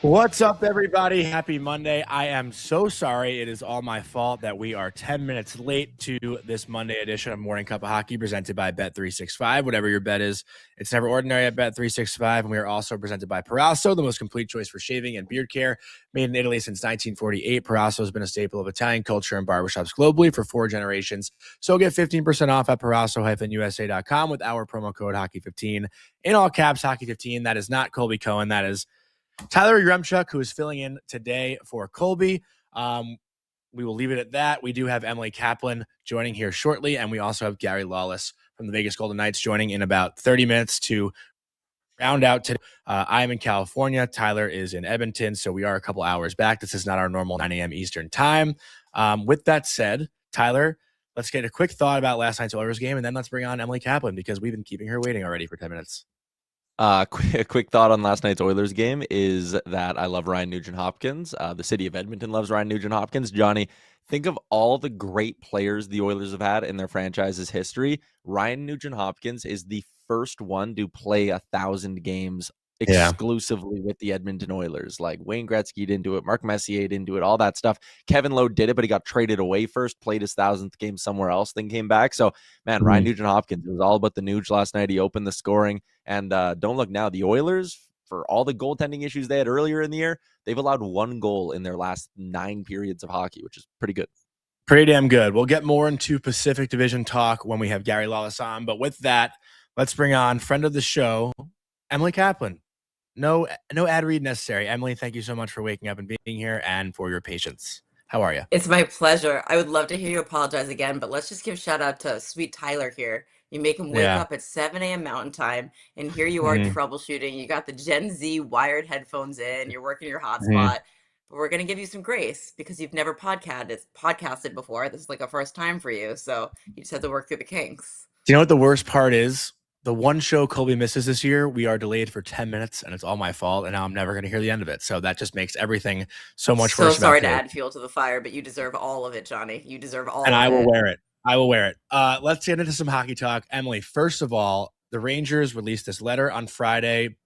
What's up, everybody? Happy Monday. I am so sorry. It is all my fault that we are 10 minutes late to this Monday edition of Morning Cuppa Hockey presented by Bet365. Whatever your bet is, it's never ordinary at Bet365. And we are also presented by Parasso, the most complete choice for shaving and beard care. Made in Italy since 1948, Parasso has been a staple of Italian culture and barbershops globally for 4 generations. So get 15% off at Parasso-USA.com with our promo code Hockey15. In all caps, Hockey15. That is not Colby Cohen. That is Tyler Yaremchuk, who is filling in today for Colby. We will leave it at that. We do have Emily Kaplan joining here shortly, and we also have Gary Lawless from the Vegas Golden Knights joining in about 30 minutes to round out today. I am in California. Tyler is in Edmonton, so we are a couple hours back. This is not our normal 9 a.m. Eastern time. With that said, Tyler, let's get a quick thought about last night's Oilers game, and then let's bring on Emily Kaplan because we've been keeping her waiting already for 10 minutes. Quick thought on last night's Oilers game is that I love Ryan Nugent-Hopkins. The city of Edmonton loves Ryan Nugent-Hopkins. Johnny, think of all the great players the Oilers have had in their franchise's history. Ryan Nugent-Hopkins is the first one to play 1,000 games exclusively with the Edmonton Oilers. Like Wayne Gretzky didn't do it, Mark Messier didn't do it, all that stuff. Kevin Lowe did it, but he got traded away first, played his 1,000th game somewhere else, then came back. So, man, Ryan Nugent-Hopkins, it was all about the Nuge last night. He opened the scoring. And don't look now, the Oilers, for all the goaltending issues they had earlier in the year, they've allowed 1 goal in their last 9 periods of hockey, which is pretty good. Pretty damn good. We'll get more into Pacific Division talk when we have Gary Lawless on. But with that, let's bring on friend of the show, Emily Kaplan. No ad read necessary. Emily, thank you so much for waking up and being here and for your patience. How are you? It's my pleasure. I would love to hear you apologize again, but let's just give shout out to sweet Tyler here. You make him wake up at 7 a.m. Mountain Time, and here you are troubleshooting. You got the Gen Z wired headphones in. You're working your hotspot. But we're going to give you some grace because you've never podcasted before. This is like a first time for you, so you just have to work through the kinks. Do you know what the worst part is? The one show Colby misses this year, we are delayed for 10 minutes, and it's all my fault, and now I'm never going to hear the end of it. So that just makes everything so much worse. So sorry to add fuel to the fire, but you deserve all of it, Johnny. You deserve all of it. And I will wear it. I will wear it. Let's get into some hockey talk. Emily, first of all, the Rangers released this letter on Friday,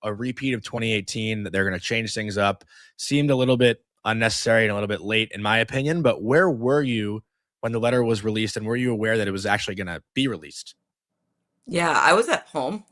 a repeat of 2018, that they're going to change things up. Seemed a little bit unnecessary and a little bit late, in my opinion, but where were you when the letter was released, and were you aware that it was actually going to be released? Yeah, I was at home.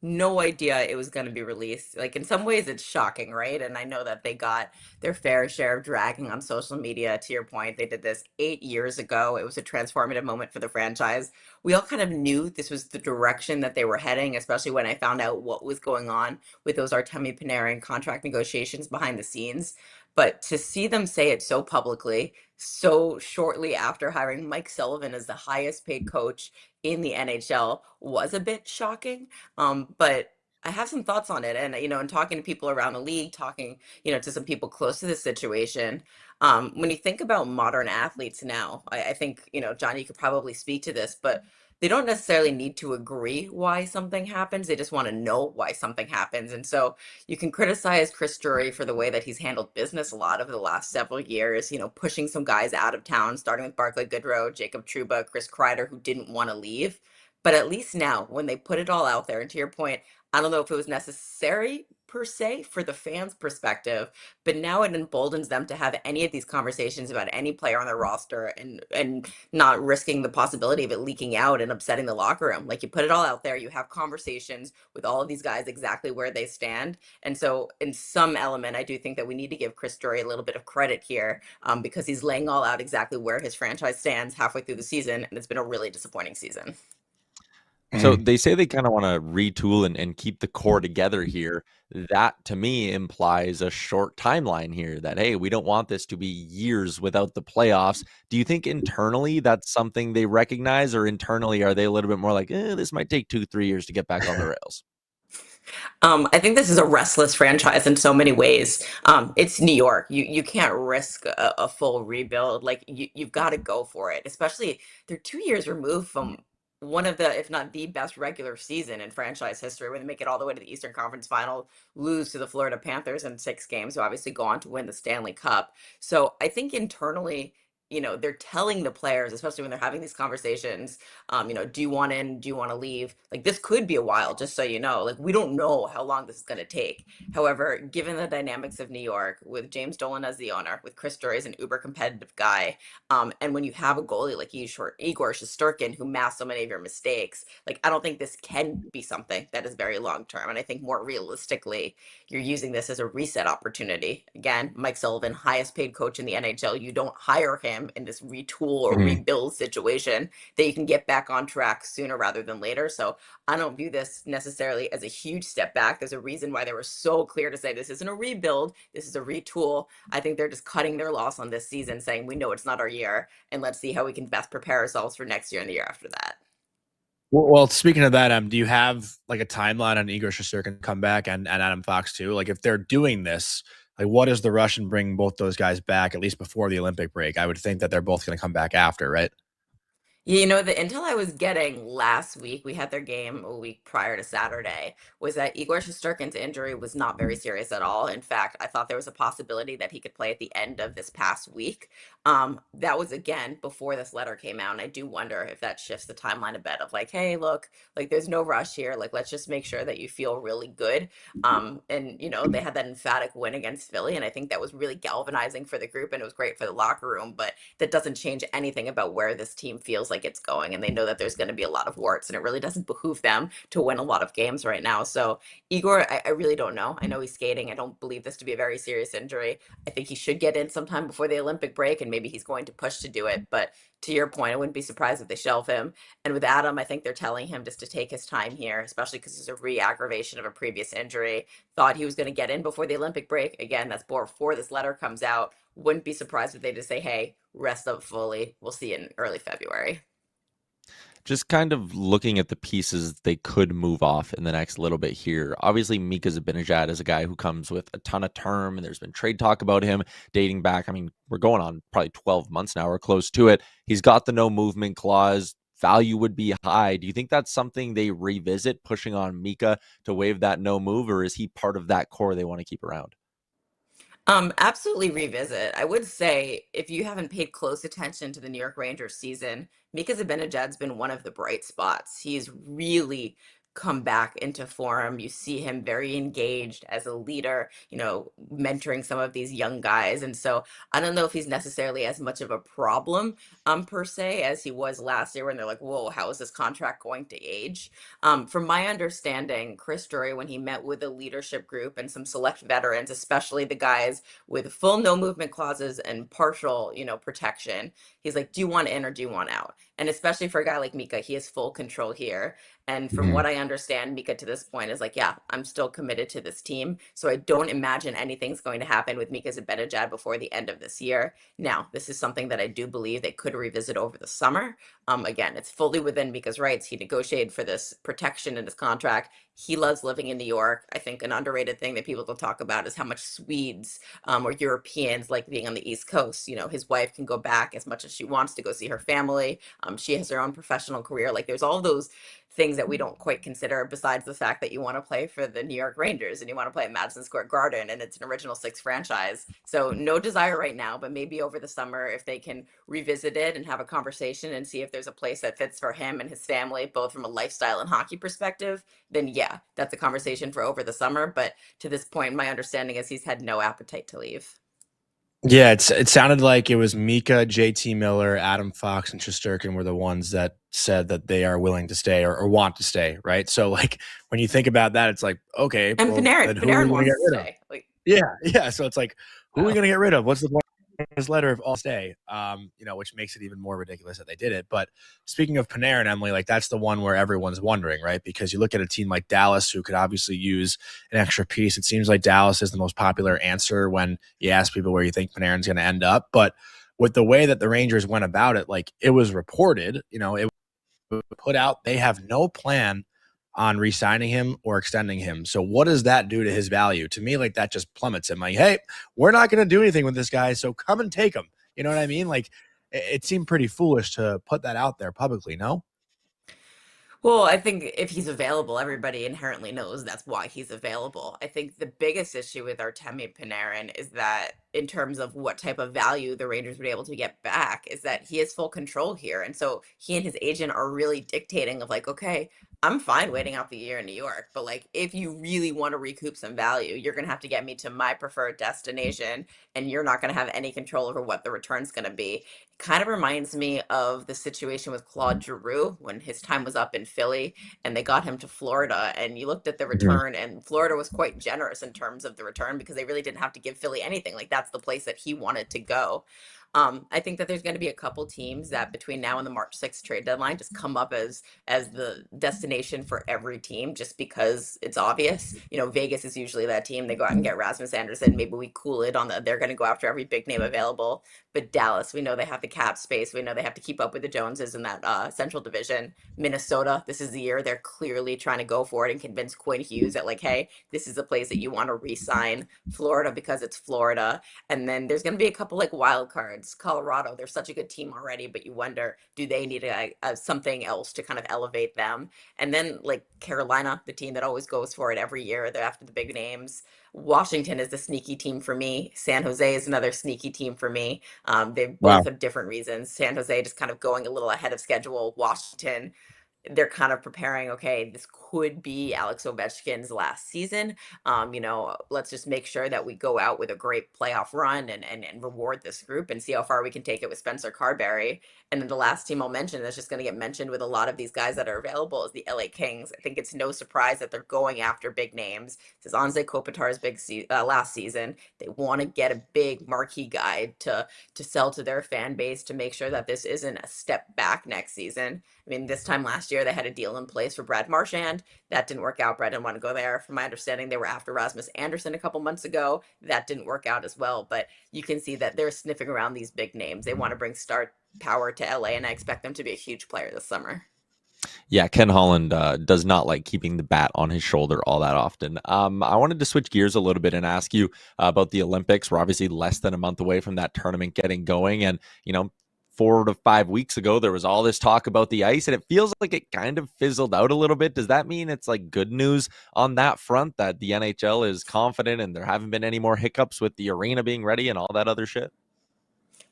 No idea it was going to be released. Like in some ways it's shocking, right? And I know that they got their fair share of dragging on social media. To your point, they did this 8 years ago. It was a transformative moment for the franchise. We all kind of knew this was the direction that they were heading, especially when I found out what was going on with those Artemi Panarin contract negotiations behind the scenes. But to see them say it so publicly, so shortly after hiring Mike Sullivan as the highest paid coach in the NHL was a bit shocking. But I have some thoughts on it. And, in talking to people around the league, talking, to some people close to this situation, when you think about modern athletes now, I think, Johnny, you could probably speak to this, but they don't necessarily need to agree why something happens. They just want to know why something happens. And so you can criticize Chris Drury for the way that he's handled business a lot over the last several years, pushing some guys out of town, starting with Barclay Goodrow, Jacob Trouba, Chris Kreider, who didn't want to leave. But at least now, when they put it all out there, and to your point, I don't know if it was necessary per se for the fans' perspective, but now it emboldens them to have any of these conversations about any player on their roster and not risking the possibility of it leaking out and upsetting the locker room. Like you put it all out there, you have conversations with all of these guys exactly where they stand. And so in some element, I do think that we need to give Chris Drury a little bit of credit here because he's laying all out exactly where his franchise stands halfway through the season. And it's been a really disappointing season. So they say they kind of want to retool and keep the core together here. That, to me, implies a short timeline here that, hey, we don't want this to be years without the playoffs. Do you think internally that's something they recognize, or internally are they a little bit more like, this might take 2-3 years to get back on the rails? I think this is a restless franchise in so many ways. It's New York. You can't risk a full rebuild. Like you've got to go for it, especially they're 2 years removed from one of the, if not the best regular season in franchise history, when they make it all the way to the Eastern Conference Final, lose to the Florida Panthers in 6 games, who obviously go on to win the Stanley Cup. So I think internally they're telling the players, especially when they're having these conversations, do you want in? Do you want to leave? Like, this could be a while, just so you know. Like, we don't know how long this is going to take. However, given the dynamics of New York, with James Dolan as the owner, with Chris Drury as an uber competitive guy, and when you have a goalie like Igor Shesterkin, who masked so many of your mistakes, like, I don't think this can be something that is very long term. And I think more realistically, you're using this as a reset opportunity. Again, Mike Sullivan, highest paid coach in the NHL. You don't hire him in this retool or rebuild situation, that you can get back on track sooner rather than later. So I don't view this necessarily as a huge step back. There's a reason why they were so clear to say this isn't a rebuild, this is a retool. I think they're just cutting their loss on this season, saying we know it's not our year, and let's see how we can best prepare ourselves for next year and the year after that. Well, speaking of that, do you have like a timeline on Igor Shesterkin comeback and Adam Fox too? Like, if they're doing this, like, what is the rush in bringing both those guys back at least before the Olympic break? I would think that they're both going to come back after, right? The intel I was getting last week, we had their game a week prior to Saturday, was that Igor Shesterkin's injury was not very serious at all. In fact, I thought there was a possibility that he could play at the end of this past week. That was, again, before this letter came out. And I do wonder if that shifts the timeline a bit of like, hey, look, like, there's no rush here. Like, let's just make sure that you feel really good. They had that emphatic win against Philly. And I think that was really galvanizing for the group, and it was great for the locker room. But that doesn't change anything about where this team feels like it's going, and they know that there's going to be a lot of warts, and it really doesn't behoove them to win a lot of games right now. So Igor, I really don't know. I know he's skating. I don't believe this to be a very serious injury. I think he should get in sometime before the Olympic break, and maybe he's going to push to do it. But to your point, I wouldn't be surprised if they shelve him. And with Adam, I think they're telling him just to take his time here, especially because it's a re-aggravation of a previous injury. Thought he was going to get in before the Olympic break. Again, that's before this letter comes out. Wouldn't be surprised if they just say, hey, rest up fully. We'll see you in early February. Just kind of looking at the pieces they could move off in the next little bit here. Obviously, Mika Zibanejad is a guy who comes with a ton of term, and there's been trade talk about him dating back. I mean, we're going on probably 12 months now or close to it. He's got the no movement clause. Value would be high. Do you think that's something they revisit, pushing on Mika to waive that no move, or is he part of that core they want to keep around? Absolutely revisit. I would say, if you haven't paid close attention to the New York Rangers season, Mika Zibanejad's been one of the bright spots. He's really come back into form. You see him very engaged as a leader, mentoring some of these young guys. And so I don't know if he's necessarily as much of a problem, per se, as he was last year, when they're like, whoa, how is this contract going to age? From my understanding, Chris Drury, when he met with the leadership group and some select veterans, especially the guys with full no movement clauses and partial, protection, he's like, do you want in or do you want out? And especially for a guy like Mika, he has full control here. And from what I understand, Mika to this point is like, yeah, I'm still committed to this team. So I don't imagine anything's going to happen with Mika Zibanejad before the end of this year. Now, this is something that I do believe they could revisit over the summer. Again, it's fully within Mika's rights. He negotiated for this protection in his contract. He loves living in New York. I think an underrated thing that people don't talk about is how much Swedes or Europeans like being on the East Coast. His wife can go back as much as she wants to go see her family. She has her own professional career. Like, there's all those things that we don't quite consider, besides the fact that you want to play for the New York Rangers and you want to play at Madison Square Garden, and it's an Original Six franchise. So no desire right now, but maybe over the summer, if they can revisit it and have a conversation and see if there's a place that fits for him and his family, both from a lifestyle and hockey perspective, then yeah, that's a conversation for over the summer. But to this point, my understanding is he's had no appetite to leave. Yeah, it sounded like it was Mika, JT Miller, Adam Fox, and Shesterkin were the ones that said that they are willing to stay or want to stay, right? So, like, when you think about that, it's like, okay, And well, Panarin, then who are we Panarin going to wants get to rid of? stay. Like, Yeah. So it's like, who are we wow. going to get rid of? What's the point of this letter if all stay? Which makes it even more ridiculous that they did it. But speaking of Panarin, Emily, like, that's the one where everyone's wondering, right? Because you look at a team like Dallas, who could obviously use an extra piece. It seems like Dallas is the most popular answer when you ask people where you think Panarin's going to end up. But with the way that the Rangers went about it, like, it was reported, it was put out, they have no plan on re-signing him or extending him. So what does that do to his value? To me, like, that just plummets him. Like, hey, we're not going to do anything with this guy, so come and take him. You know what I mean? Like, it seemed pretty foolish to put that out there publicly, no? Well, I think if he's available, everybody inherently knows that's why he's available. I think the biggest issue with Artemi Panarin is that in terms of what type of value the Rangers would be able to get back, is that he has full control here. And so he and his agent are really dictating of like, okay, I'm fine waiting out the year in New York, but like if you really want to recoup some value, you're gonna have to get me to my preferred destination, and you're not gonna have any control over what the return's gonna be. Kind of reminds me of the situation with Claude Giroux when his time was up in Philly and they got him to Florida. And you looked at the Mhm. return, and Florida was quite generous in terms of the return because they really didn't have to give Philly anything. Like that's the place that he wanted to go. I think that there's going to be a couple teams that between now and the March 6th trade deadline just come up as the destination for every team just because it's obvious. You know, Vegas is usually that team. They go out and get Rasmus Andersson. Maybe we cool it on the they're going to go after every big name available. But Dallas, we know they have the cap space. We know they have to keep up with the Joneses in that Central Division. Minnesota, this is the year they're clearly trying to go for it and convince Quinn Hughes that, like, hey, this is a place that you want to re sign. Florida, because it's Florida. And then there's going to be a couple like wild cards. Colorado, they're such a good team already, but you wonder, do they need something else to kind of elevate them? And then like Carolina, the team that always goes for it every year, they're after the big names. Washington is the sneaky team for me. San Jose is another sneaky team for me. They both Wow. have different reasons. San Jose just kind of going a little ahead of schedule. Washington, they're kind of preparing, okay, this could be Alex Ovechkin's last season. Let's just make sure that we go out with a great playoff run and reward this group and see how far we can take it with Spencer Carberry. And then the last team I'll mention that's just going to get mentioned with a lot of these guys that are available is the LA Kings. I think it's no surprise that they're going after big names. This is Anze Kopitar's last season. They want to get a big marquee guy to sell to their fan base to make sure that this isn't a step back next season. I mean, this time last year, they had a deal in place for Brad Marchand. That didn't work out. Brad didn't want to go there. From my understanding, they were after Rasmus Andersson a couple months ago. That didn't work out as well. But you can see that they're sniffing around these big names. They want to bring star power to LA, and I expect them to be a huge player this summer. Yeah, Ken Holland does not like keeping the bat on his shoulder all that often. I wanted to switch gears a little bit and ask you about the Olympics. We're obviously less than a month away from that tournament getting going. And, 4 to 5 weeks ago, there was all this talk about the ice, and it feels like it kind of fizzled out a little bit. Does that mean it's like good news on that front, that the NHL is confident and there haven't been any more hiccups with the arena being ready and all that other shit?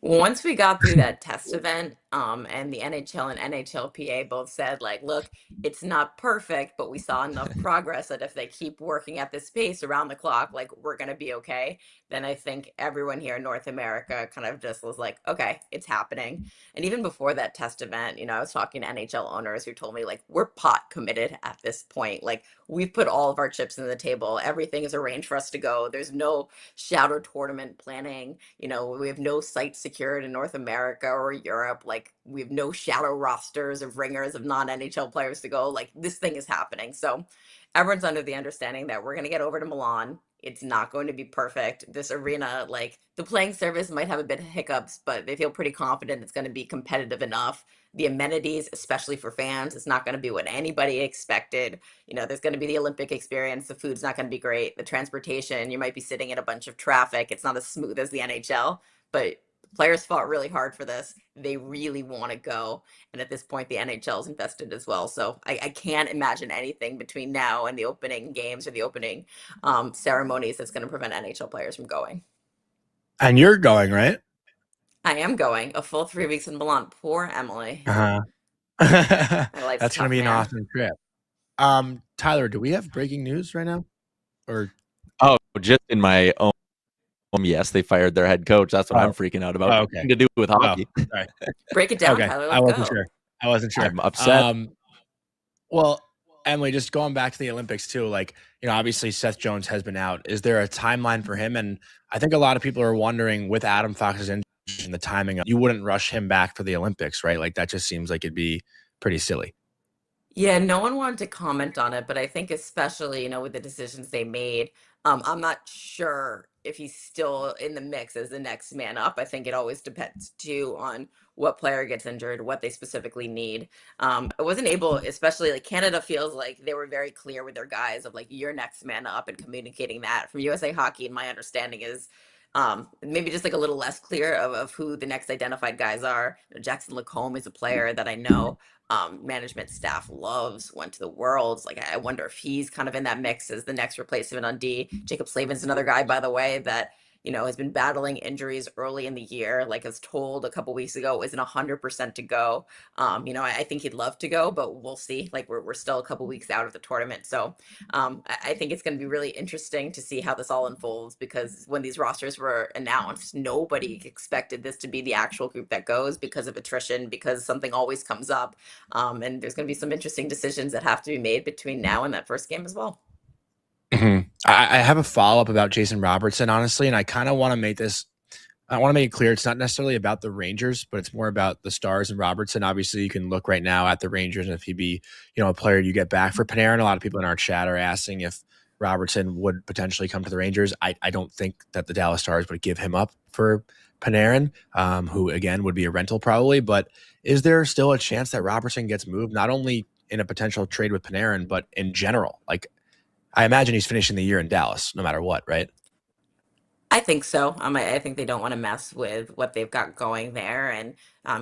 Once we got through that test event, and the NHL and NHLPA both said, like, look, it's not perfect, but we saw enough progress that if they keep working at this pace around the clock, like, we're going to be okay. Then I think everyone here in North America kind of just was like, okay, it's happening. And even before that test event, I was talking to NHL owners who told me, like, we're pot committed at this point. Like, we've put all of our chips in the table. Everything is arranged for us to go. There's no shadow tournament planning. We have no sites secured in North America or Europe. Like, we have no shallow rosters of ringers of non-NHL players to go. Like, this thing is happening. So everyone's under the understanding that we're going to get over to Milan. It's not going to be perfect. This arena, like the playing surface might have a bit of hiccups, but they feel pretty confident it's going to be competitive enough. The amenities, especially for fans, it's not going to be what anybody expected. There's going to be the Olympic experience. The food's not going to be great. The transportation, you might be sitting in a bunch of traffic. It's not as smooth as the NHL, but players fought really hard for this. They really want to go. And at this point, the NHL is invested as well. So I can't imagine anything between now and the opening games or the opening ceremonies that's going to prevent NHL players from going. And you're going, right? I am going a full 3 weeks in Milan. Poor Emily. Uh-huh. My life's That's going to tough, be an man. awesome trip. Tyler, do we have breaking news right now? Or Oh, just in my own. Yes, they fired their head coach. That's what I'm freaking out about. okay. Nothing to do with hockey. Sorry. Break it down, Okay. Tyler. I wasn't Go. sure. I wasn't sure. I'm upset. Well, Emily, just going back to the Olympics too, like, obviously Seth Jones has been out. Is there a timeline for him? And I think a lot of people are wondering with Adam Fox's injury and the timing, you wouldn't rush him back for the Olympics, right? Like that just seems like it'd be pretty silly. Yeah, no one wanted to comment on it, but I think especially, with the decisions they made, I'm not sure if he's still in the mix as the next man up. I think it always depends too on what player gets injured, what they specifically need. I wasn't able, especially like Canada feels like they were very clear with their guys of like your next man up and communicating that. From USA Hockey, my understanding is Maybe just like a little less clear of who the next identified guys are. Jackson Lacombe is a player that I know management staff loves, went to the Worlds. Like, I wonder if he's kind of in that mix as the next replacement on D. Jacob Slavin's another guy, by the way, that has been battling injuries early in the year. Like, I was told a couple weeks ago, isn't 100% to go. I think he'd love to go, but we'll see. Like, we're still a couple weeks out of the tournament, so I think it's going to be really interesting to see how this all unfolds, because when these rosters were announced, nobody expected this to be the actual group that goes because of attrition, because something always comes up. And there's going to be some interesting decisions that have to be made between now and that first game as well. I have a follow-up about Jason Robertson, honestly, and I kind of want to make it clear it's not necessarily about the Rangers, but it's more about the Stars and Robertson. Obviously, you can look right now at the Rangers, and if he'd be, a player you get back for Panarin. A lot of people in our chat are asking if Robertson would potentially come to the Rangers. I don't think that the Dallas Stars would give him up for Panarin, who, again, would be a rental probably. But is there still a chance that Robertson gets moved, not only in a potential trade with Panarin, but in general? Like, I imagine he's finishing the year in Dallas no matter what, right? I think so. I think they don't want to mess with what they've got going there, and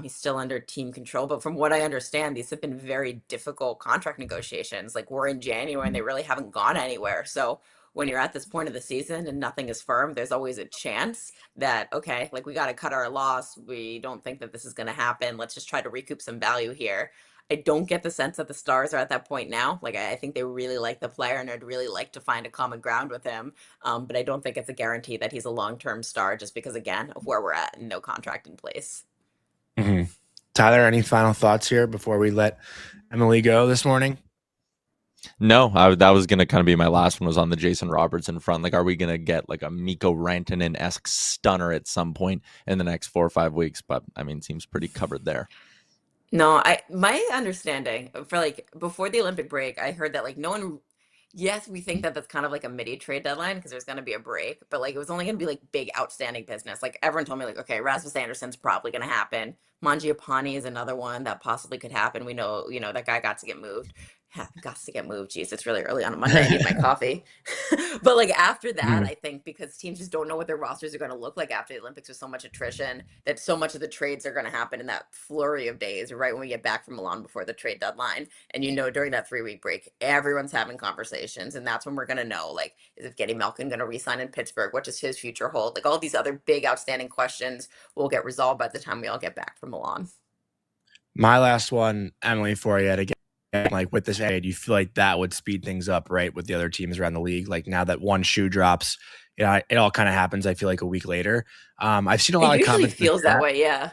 he's still under team control. But from what I understand, these have been very difficult contract negotiations. Like, we're in January and they really haven't gone anywhere. So when you're at this point of the season and nothing is firm, there's always a chance that, okay, like, we got to cut our loss. We don't think that this is going to happen. Let's just try to recoup some value here. I don't get the sense that the Stars are at that point now. Like, I think they really like the player and I'd really like to find a common ground with him. But I don't think it's a guarantee that he's a long-term star, just because, again, of where we're at and no contract in place. Tyler, any final thoughts here before we let Emily go this morning? No, that was going to kind of be my last one, was on the Jason Robertson front. Like, are we going to get like a Mikko Rantanen-esque stunner at some point in the next 4 or 5 weeks? But I mean, seems pretty covered there. No, my understanding for, like, before the Olympic break, I heard that, like, no one, yes, we think that that's kind of like a midi trade deadline because there's going to be a break, but, like, it was only going to be like big outstanding business. Like, everyone told me, like, okay, Rasmus Andersson's probably going to happen. Mangiapane is another one that possibly could happen. We know, that guy got to get moved. Got to get moved. Jeez, it's really early on a Monday. I need my coffee. But, like, after that, I think because teams just don't know what their rosters are going to look like after the Olympics with so much attrition, that so much of the trades are going to happen in that flurry of days, right when we get back from Milan before the trade deadline. And, during that 3-week break, everyone's having conversations. And that's when we're going to know, like, is Evgeny Malkin going to re-sign in Pittsburgh? What does his future hold? Like, all these other big outstanding questions will get resolved by the time we all get back from Milan. My last one, Emily, for you, again, like, with this aid, you feel like that would speed things up, right, with the other teams around the league? Like, now that one shoe drops, it all kind of happens, I feel like, a week later. I've seen a lot of comments. It usually feels that way, yeah.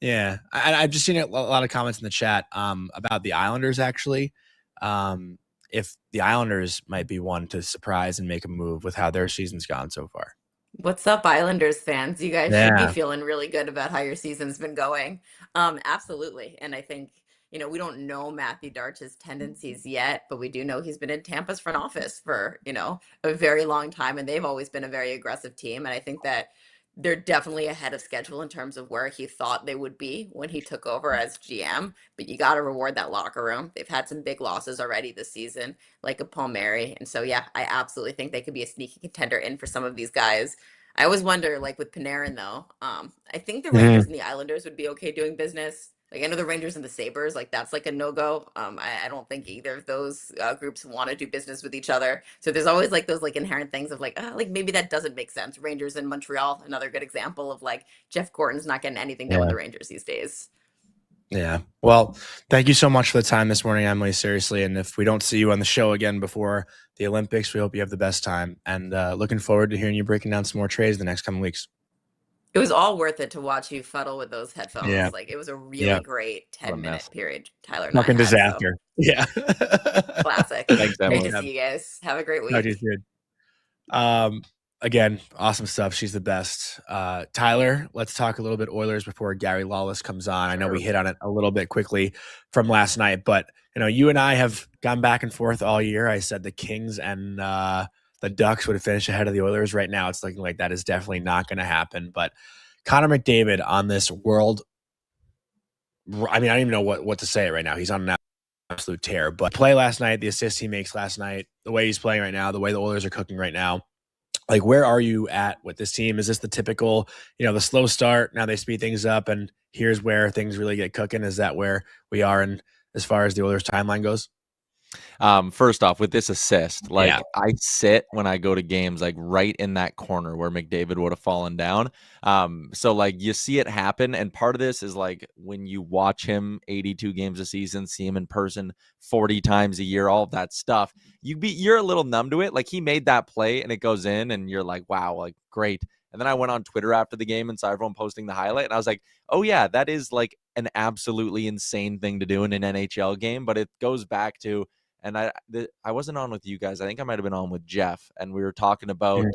Yeah. I've just seen a lot of comments in the chat about the Islanders, actually. If the Islanders might be one to surprise and make a move with how their season's gone so far. What's up, Islanders fans? You guys should be feeling really good about how your season's been going. Absolutely. And I think, we don't know Matthew Darch's tendencies yet, but we do know he's been in Tampa's front office for, a very long time, and they've always been a very aggressive team. And I think that they're definitely ahead of schedule in terms of where he thought they would be when he took over as GM. But you got to reward that locker room. They've had some big losses already this season, like a Palmieri. And so, yeah, I absolutely think they could be a sneaky contender in for some of these guys. I always wonder, like, with Panarin, though, I think the Rangers and the Islanders would be okay doing business. Like, I know the Rangers and the Sabres, like, that's like a no-go. I don't think either of those groups want to do business with each other. So there's always, like, those, like, inherent things of, like, maybe that doesn't make sense. Rangers in Montreal, another good example of, like, Jeff Gorton's not getting anything done with the Rangers these days. Yeah. Well, thank you so much for the time this morning, Emily, seriously. And if we don't see you on the show again before the Olympics, we hope you have the best time. And looking forward to hearing you breaking down some more trades the next coming weeks. It was all worth it to watch you fuddle with those headphones. Yeah. Like, it was a really great 10-minute period, Tyler. Fucking disaster. So. Yeah. Classic. Thanks, Emily. Great to see you guys. Have a great week. No, you did. Again, awesome stuff. She's the best. Tyler, let's talk a little bit Oilers before Gary Lawless comes on. Sure. I know we hit on it a little bit quickly from last night, but you and I have gone back and forth all year. I said the Kings and the Ducks would finish ahead of the Oilers. Right now, it's looking like that is definitely not going to happen. But Connor McDavid on this world, I mean, I don't even know what to say right now. He's on an absolute tear. But play last night, the assist he makes last night, the way he's playing right now, the way the Oilers are cooking right now, Like, where are you at with this team? Is this the typical, the slow start, now they speed things up, and here's where things really get cooking? Is that where we are in as far as the Oilers timeline goes? First off, with this assist, Yeah. like I sit when I go to games, like right in that corner where McDavid would have fallen down. So like you see it happen, and part of this is like when you watch him 82 games a season, see him in person 40 times a year, all of that stuff. You're a little numb to it. Like he made that play and it goes in, and you're like, wow, like great. And then I went on Twitter after the game and saw everyone posting the highlight, and I was like, oh yeah, that is like an absolutely insane thing to do in an NHL game. But it goes back to, and I wasn't on with you guys. I think I might have been on with Jeff, and we were talking about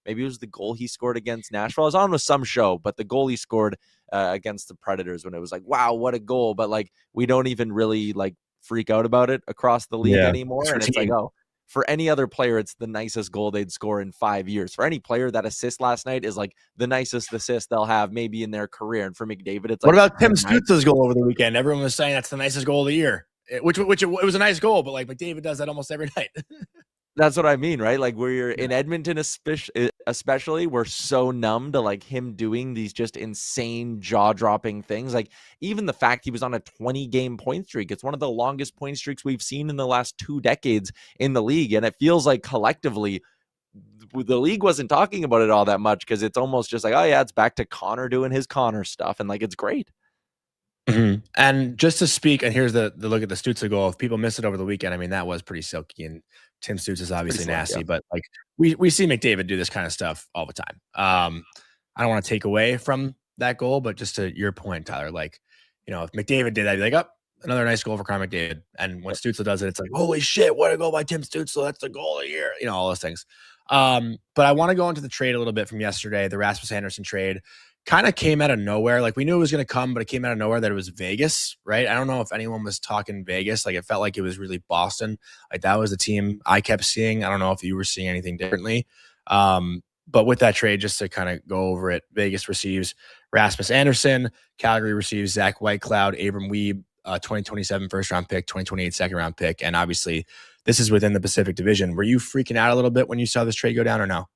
maybe it was the goal he scored against Nashville. I was on with some show, but the goal he scored against the Predators, when it was like, wow, what a goal! But like we don't even really like freak out about it across the league anymore. And it's like, oh, for any other player, it's the nicest goal they'd score in 5 years. For any player, that assist last night is like the nicest assist they'll have maybe in their career. And for McDavid, it's like, what about Tim Stutz's goal over the weekend? Everyone was saying that's the nicest goal of the year. Which it was a nice goal, but like McDavid does that almost every night. That's what I mean, right? Like we're in Edmonton, especially, we're so numb to like him doing these just insane jaw-dropping things. Like even the fact he was on a 20-game point streak, it's one of the longest point streaks we've seen in the last 2 decades in the league. And it feels like collectively the league wasn't talking about it all that much, because it's almost just like, oh yeah, it's back to Connor doing his Connor stuff. And like, it's great. Mm-hmm. And just to speak, and here's the look at the Stützle goal. If people missed it over the weekend, I mean, that was pretty silky, and Tim Stützle is obviously nasty, but like we see McDavid do this kind of stuff all the time. I don't want to take away from that goal, but just to your point, Tyler, like, if McDavid did that, I'd be like, oh, another nice goal for Connor McDavid. And when Stützle does it, it's like, holy shit, what a goal by Tim Stützle. That's the goal of the year, all those things. But I want to go into the trade a little bit from yesterday, the Rasmus Andersson trade. Kind of came out of nowhere. Like we knew it was going to come, but it came out of nowhere that it was Vegas, right? I don't know if anyone was talking Vegas. Like it felt like it was really Boston. Like that was the team I kept seeing. I don't know if you were seeing anything differently. But with that trade, just to kind of go over it, Vegas receives Rasmus Andersson. Calgary receives Zach Whitecloud, Abram Wiebe, 2027 first round pick, 2028 second round pick. And obviously this is within the Pacific Division. Were you freaking out a little bit when you saw this trade go down or no?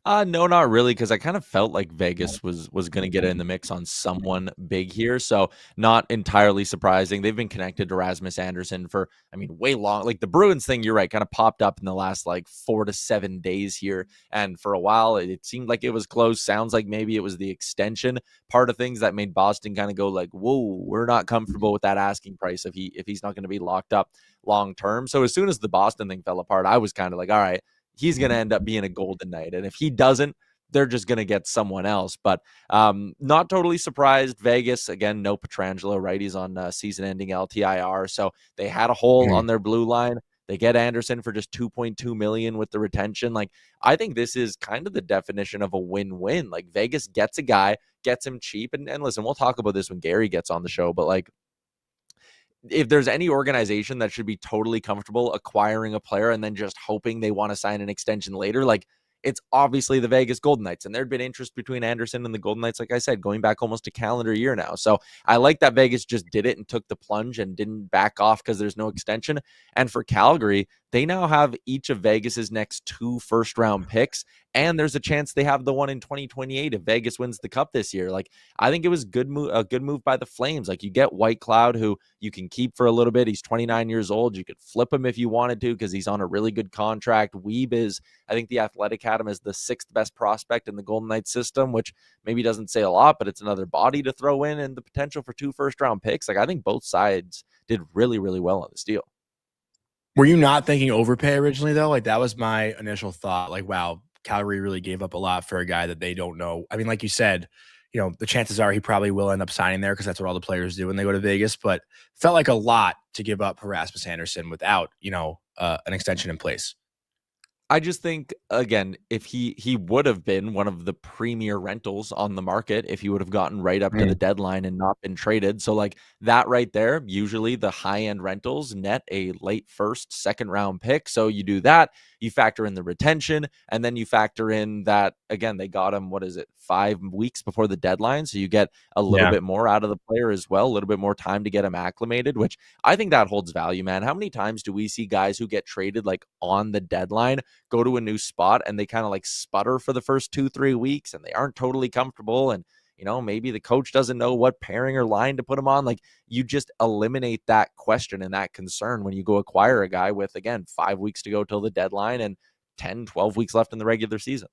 No, not really, because I kind of felt like Vegas was going to get in the mix on someone big here. So not entirely surprising. They've been connected to Rasmus Andersson for, way long. Like the Bruins thing, you're right, kind of popped up in the last like 4 to 7 days here. And for a while, it seemed like it was close. Sounds like maybe it was the extension part of things that made Boston kind of go like, whoa, we're not comfortable with that asking price if he's not going to be locked up long term. So as soon as the Boston thing fell apart, I was kind of like, all right, he's going to end up being a Golden Knight. And if he doesn't, they're just going to get someone else. But not totally surprised. Vegas, again, no Pietrangelo, right? He's on season-ending LTIR. So they had a hole on their blue line. They get Andersson for just $2.2 million with the retention. Like, I think this is kind of the definition of a win-win. Like, Vegas gets a guy, gets him cheap. And listen, we'll talk about this when Gary gets on the show. But, like, if there's any organization that should be totally comfortable acquiring a player and then just hoping they want to sign an extension later, like it's obviously the Vegas Golden Knights. And there'd been interest between Andersson and the Golden Knights, like I said, going back almost a calendar year now. So I like that Vegas just did it and took the plunge and didn't back off because there's no extension. And for Calgary, they now have each of Vegas's next 2 first-round picks, and there's a chance they have the one in 2028 if Vegas wins the Cup this year. Like, I think it was a good move by the Flames. Like, you get Whitecloud, who you can keep for a little bit. He's 29 years old. You could flip him if you wanted to because he's on a really good contract. Wiebe is, I think the Athletic had him as the 6th best prospect in the Golden Knights system, which maybe doesn't say a lot, but it's another body to throw in and the potential for 2 first-round picks. Like, I think both sides did really, really well on this deal. Were you not thinking overpay originally, though? Like, that was my initial thought. Like, wow, Calgary really gave up a lot for a guy that they don't know. I mean, like you said, the chances are he probably will end up signing there because that's what all the players do when they go to Vegas. But felt like a lot to give up for Rasmus Andersson without, an extension in place. I just think, again, if he would have been one of the premier rentals on the market if he would have gotten right up to the deadline and not been traded. So like that right there, usually the high-end rentals net a late first, second round pick. So you do that, you factor in the retention, and then you factor in that, again, they got him, 5 weeks before the deadline. So you get a little bit more out of the player as well, a little bit more time to get him acclimated, which I think that holds value, man. How many times do we see guys who get traded like on the deadline go to a new spot and they kind of like sputter for the first 2-3 weeks and they aren't totally comfortable, and maybe the coach doesn't know what pairing or line to put them on. Like, you just eliminate that question and that concern when you go acquire a guy with, again, 5 weeks to go till the deadline and 10-12 weeks left in the regular season.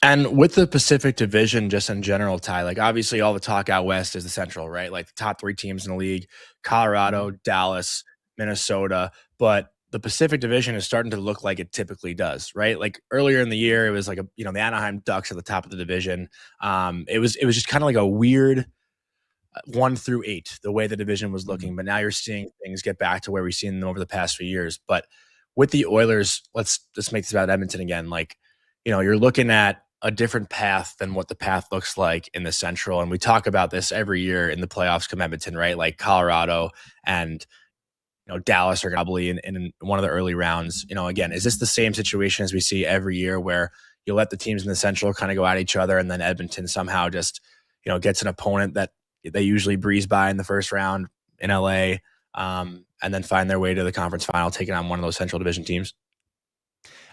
And with the Pacific Division, just in general, Ty, like obviously all the talk out west is the Central, right? Like the top 3 teams in the league: Colorado, Dallas, Minnesota. But the Pacific Division is starting to look like it typically does, right? Like earlier in the year, it was like the Anaheim Ducks at the top of the division. It was just kind of like a weird 1 through 8, the way the division was looking. But now you're seeing things get back to where we've seen them over the past few years. But with the Oilers, let's make this about Edmonton again. Like, you're looking at a different path than what the path looks like in the Central. And we talk about this every year in the playoffs come Edmonton, right? Like Colorado and Dallas are probably in one of the early rounds. Again, is this the same situation as we see every year where you let the teams in the Central kind of go at each other and then Edmonton somehow just, gets an opponent that they usually breeze by in the first round in LA, and then find their way to the conference final, taking on one of those Central Division teams?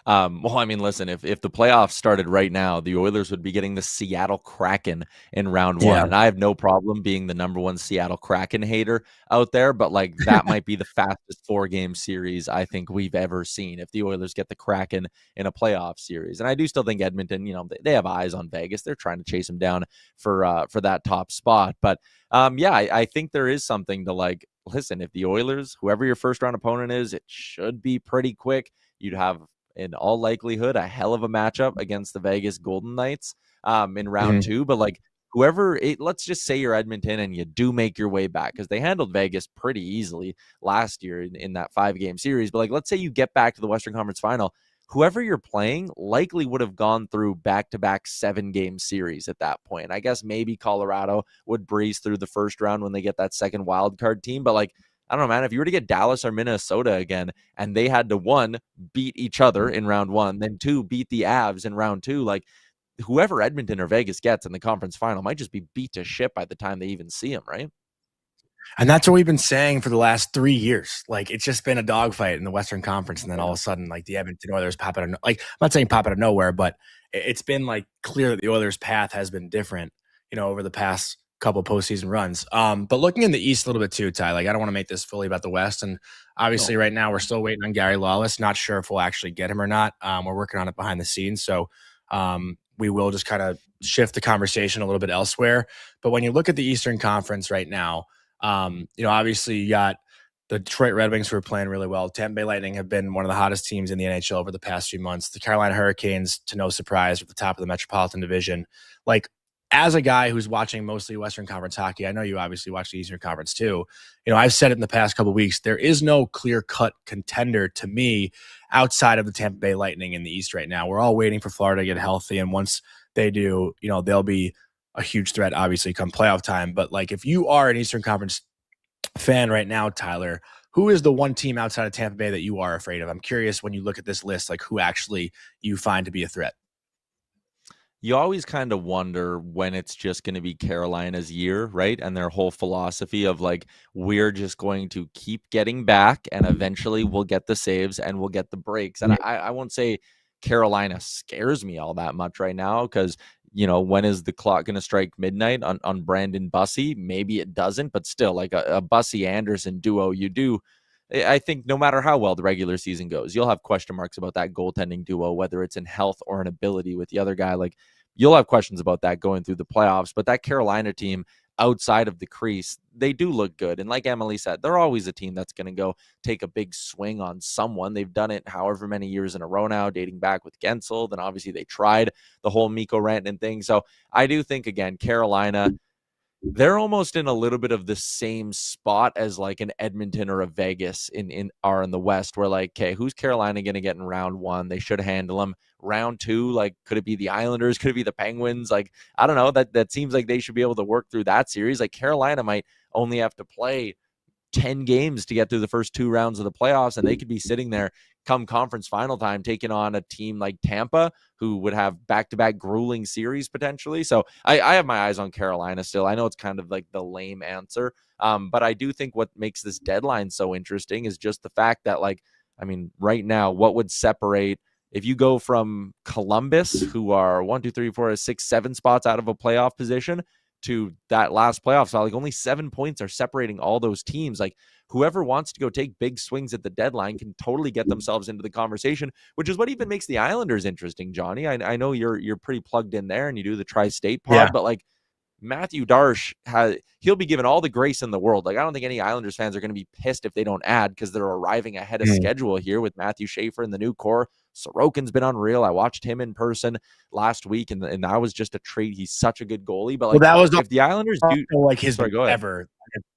Well, I mean, listen, if the playoffs started right now, the Oilers would be getting the Seattle Kraken in round 1. Yeah. And I have no problem being the number 1 Seattle Kraken hater out there, but like that might be the fastest 4-game series I think we've ever seen if the Oilers get the Kraken in a playoff series. And I do still think Edmonton, they have eyes on Vegas. They're trying to chase them down for that top spot. But I think there is something to like, listen, if the Oilers, whoever your first round opponent is, it should be pretty quick. You'd have, in all likelihood, a hell of a matchup against the Vegas Golden Knights in round 2. But like let's just say you're Edmonton and you do make your way back, because they handled Vegas pretty easily last year in that 5-game series. But like, let's say you get back to the Western Conference Final, whoever you're playing likely would have gone through back-to-back 7-game series at that point. I guess maybe Colorado would breeze through the first round when they get that second wild card team. But like, I don't know, man, if you were to get Dallas or Minnesota again and they had to 1, beat each other in round 1, then 2, beat the Avs in round 2, like whoever Edmonton or Vegas gets in the conference final might just be beat to shit by the time they even see them, right? And that's what we've been saying for the last 3 years. Like, it's just been a dogfight in the Western Conference. And then all of a sudden, like the Edmonton Oilers pop out of, like, I'm not saying pop out of nowhere, but it's been like clear that the Oilers' path has been different, over the past couple postseason runs. But looking in the East a little bit too, Ty, like I don't want to make this fully about the West. And obviously right now we're still waiting on Gary Lawless. Not sure if we'll actually get him or not. We're working on it behind the scenes. So we will just kind of shift the conversation a little bit elsewhere. But when you look at the Eastern Conference right now, obviously you got the Detroit Red Wings who are playing really well. Tampa Bay Lightning have been one of the hottest teams in the NHL over the past few months. The Carolina Hurricanes, to no surprise, at the top of the Metropolitan Division. Like, as a guy who's watching mostly Western Conference hockey, I know you obviously watch the Eastern Conference too. I've said it in the past couple of weeks, there is no clear-cut contender to me outside of the Tampa Bay Lightning in the East right now. We're all waiting for Florida to get healthy, and once they do, they'll be a huge threat, obviously, come playoff time. But like, if you are an Eastern Conference fan right now, Tyler, who is the one team outside of Tampa Bay that you are afraid of? I'm curious, when you look at this list, like who actually you find to be a threat. You always kind of wonder when it's just going to be Carolina's year, right? And their whole philosophy of like, we're just going to keep getting back and eventually we'll get the saves and we'll get the breaks. And I won't say Carolina scares me all that much right now, because, when is the clock going to strike midnight on Brandon Bussey? Maybe it doesn't, but still, like a Bussey-Andersson duo, I think no matter how well the regular season goes, you'll have question marks about that goaltending duo, whether it's in health or an ability with the other guy. Like, you'll have questions about that going through the playoffs. But that Carolina team, outside of the crease, they do look good. And like Emily said, they're always a team that's going to go take a big swing on someone. They've done it however many years in a row now, dating back with Gensel. Then obviously they tried the whole Mikko Rantanen thing. So I do think, again, Carolina, they're almost in a little bit of the same spot as like an Edmonton or a Vegas in the West, where like, okay, who's Carolina going to get in round 1? They should handle them. Round 2, like, could it be the Islanders? Could it be the Penguins? Like, I don't know. That seems like they should be able to work through that series. Like, Carolina might only have to play 10 games to get through the first 2 rounds of the playoffs, and they could be sitting there come conference final time taking on a team like Tampa, who would have back-to-back grueling series potentially. So I have my eyes on Carolina still. I know it's kind of like the lame answer, but I do think what makes this deadline so interesting is just the fact that, like, I mean, right now, what would separate if you go from Columbus, who are 1, 2, 3, 4, 6, 7 spots out of a playoff position, to that last playoff spot? Like, only 7 points are separating all those teams. Like, whoever wants to go take big swings at the deadline can totally get themselves into the conversation, which is what even makes the Islanders interesting, Johnny. I know you're pretty plugged in there and you do the Tri-State pod, but like, Matthew Darche he'll be given all the grace in the world. Like, I don't think any Islanders fans are going to be pissed if they don't add, because they're arriving ahead of schedule here with Matthew Schaefer in the new core. Sorokin's been unreal. I watched him in person last week, and that was just a treat. He's such a good goalie. But like, that was if the Islanders do like his sorry, go ahead. ever.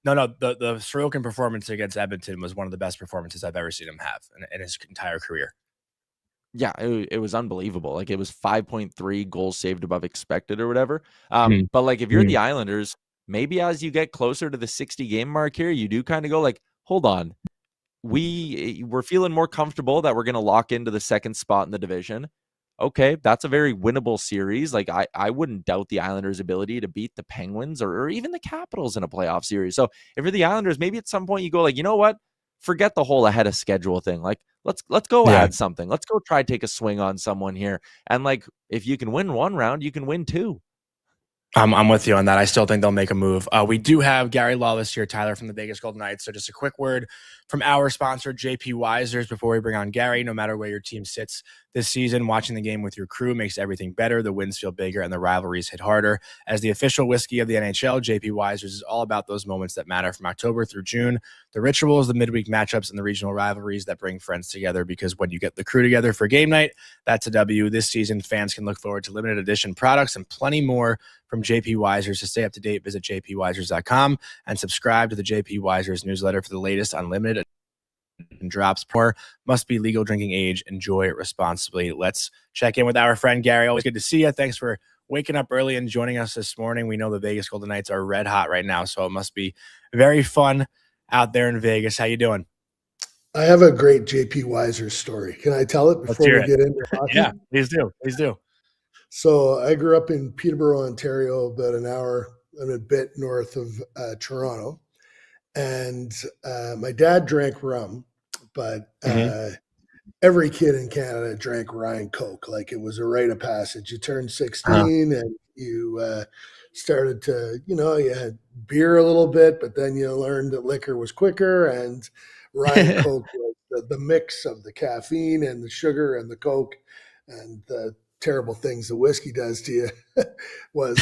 No, the Sorokin performance against Edmonton was one of the best performances I've ever seen him have in his entire career. Yeah, it was unbelievable. Like, it was 5.3 goals saved above expected or whatever. But like, if you're the Islanders, maybe as you get closer to the 60 game mark here, you do kind of go like, hold on, we're feeling more comfortable that we're going to lock into the second spot in the division. Okay, that's a very winnable series. Like, I wouldn't doubt the Islanders' ability to beat the Penguins or even the Capitals in a playoff series. So if you're the Islanders, maybe at some point you go like, you know what? Forget the whole ahead of schedule thing. Like, let's go add something. Let's go try take a swing on someone here. And like, if you can win one round, you can win two. I'm with you on that. I still think they'll make a move. We do have Gary Lawless here, Tyler, from the Vegas Golden Knights. So just a quick word from our sponsor, JP Weisers, before we bring on Gary. No matter where your team sits this season, watching the game with your crew makes everything better. The wins feel bigger and the rivalries hit harder. As the official whiskey of the NHL, JP Weisers is all about those moments that matter from October through June. The rituals, the midweek matchups, and the regional rivalries that bring friends together, because when you get the crew together for game night, that's a W. This season, fans can look forward to limited edition products and plenty more from JP Weisers. To stay up to date, visit jpweisers.com and subscribe to the JP Weisers newsletter for the latest unlimited and drops. Pour must be legal drinking age. Enjoy it responsibly. Let's check in with our friend Gary. Always good to see you. Thanks for waking up early and joining us this morning. We know the Vegas Golden Knights are red hot right now, so it must be very fun out there in Vegas. How you doing? I have a great JP Weisers story. Can I tell it before we get into hockey? Yeah, please do. Please do. So I grew up in Peterborough, Ontario, about an hour and a bit north of Toronto. And my dad drank rum, but every kid in Canada drank Ryan Coke. Like, it was a rite of passage. You turned 16 and you started to, you had beer a little bit, but then you learned that liquor was quicker, and Ryan Coke was the mix of the caffeine and the sugar and the Coke and the terrible things that whiskey does to you was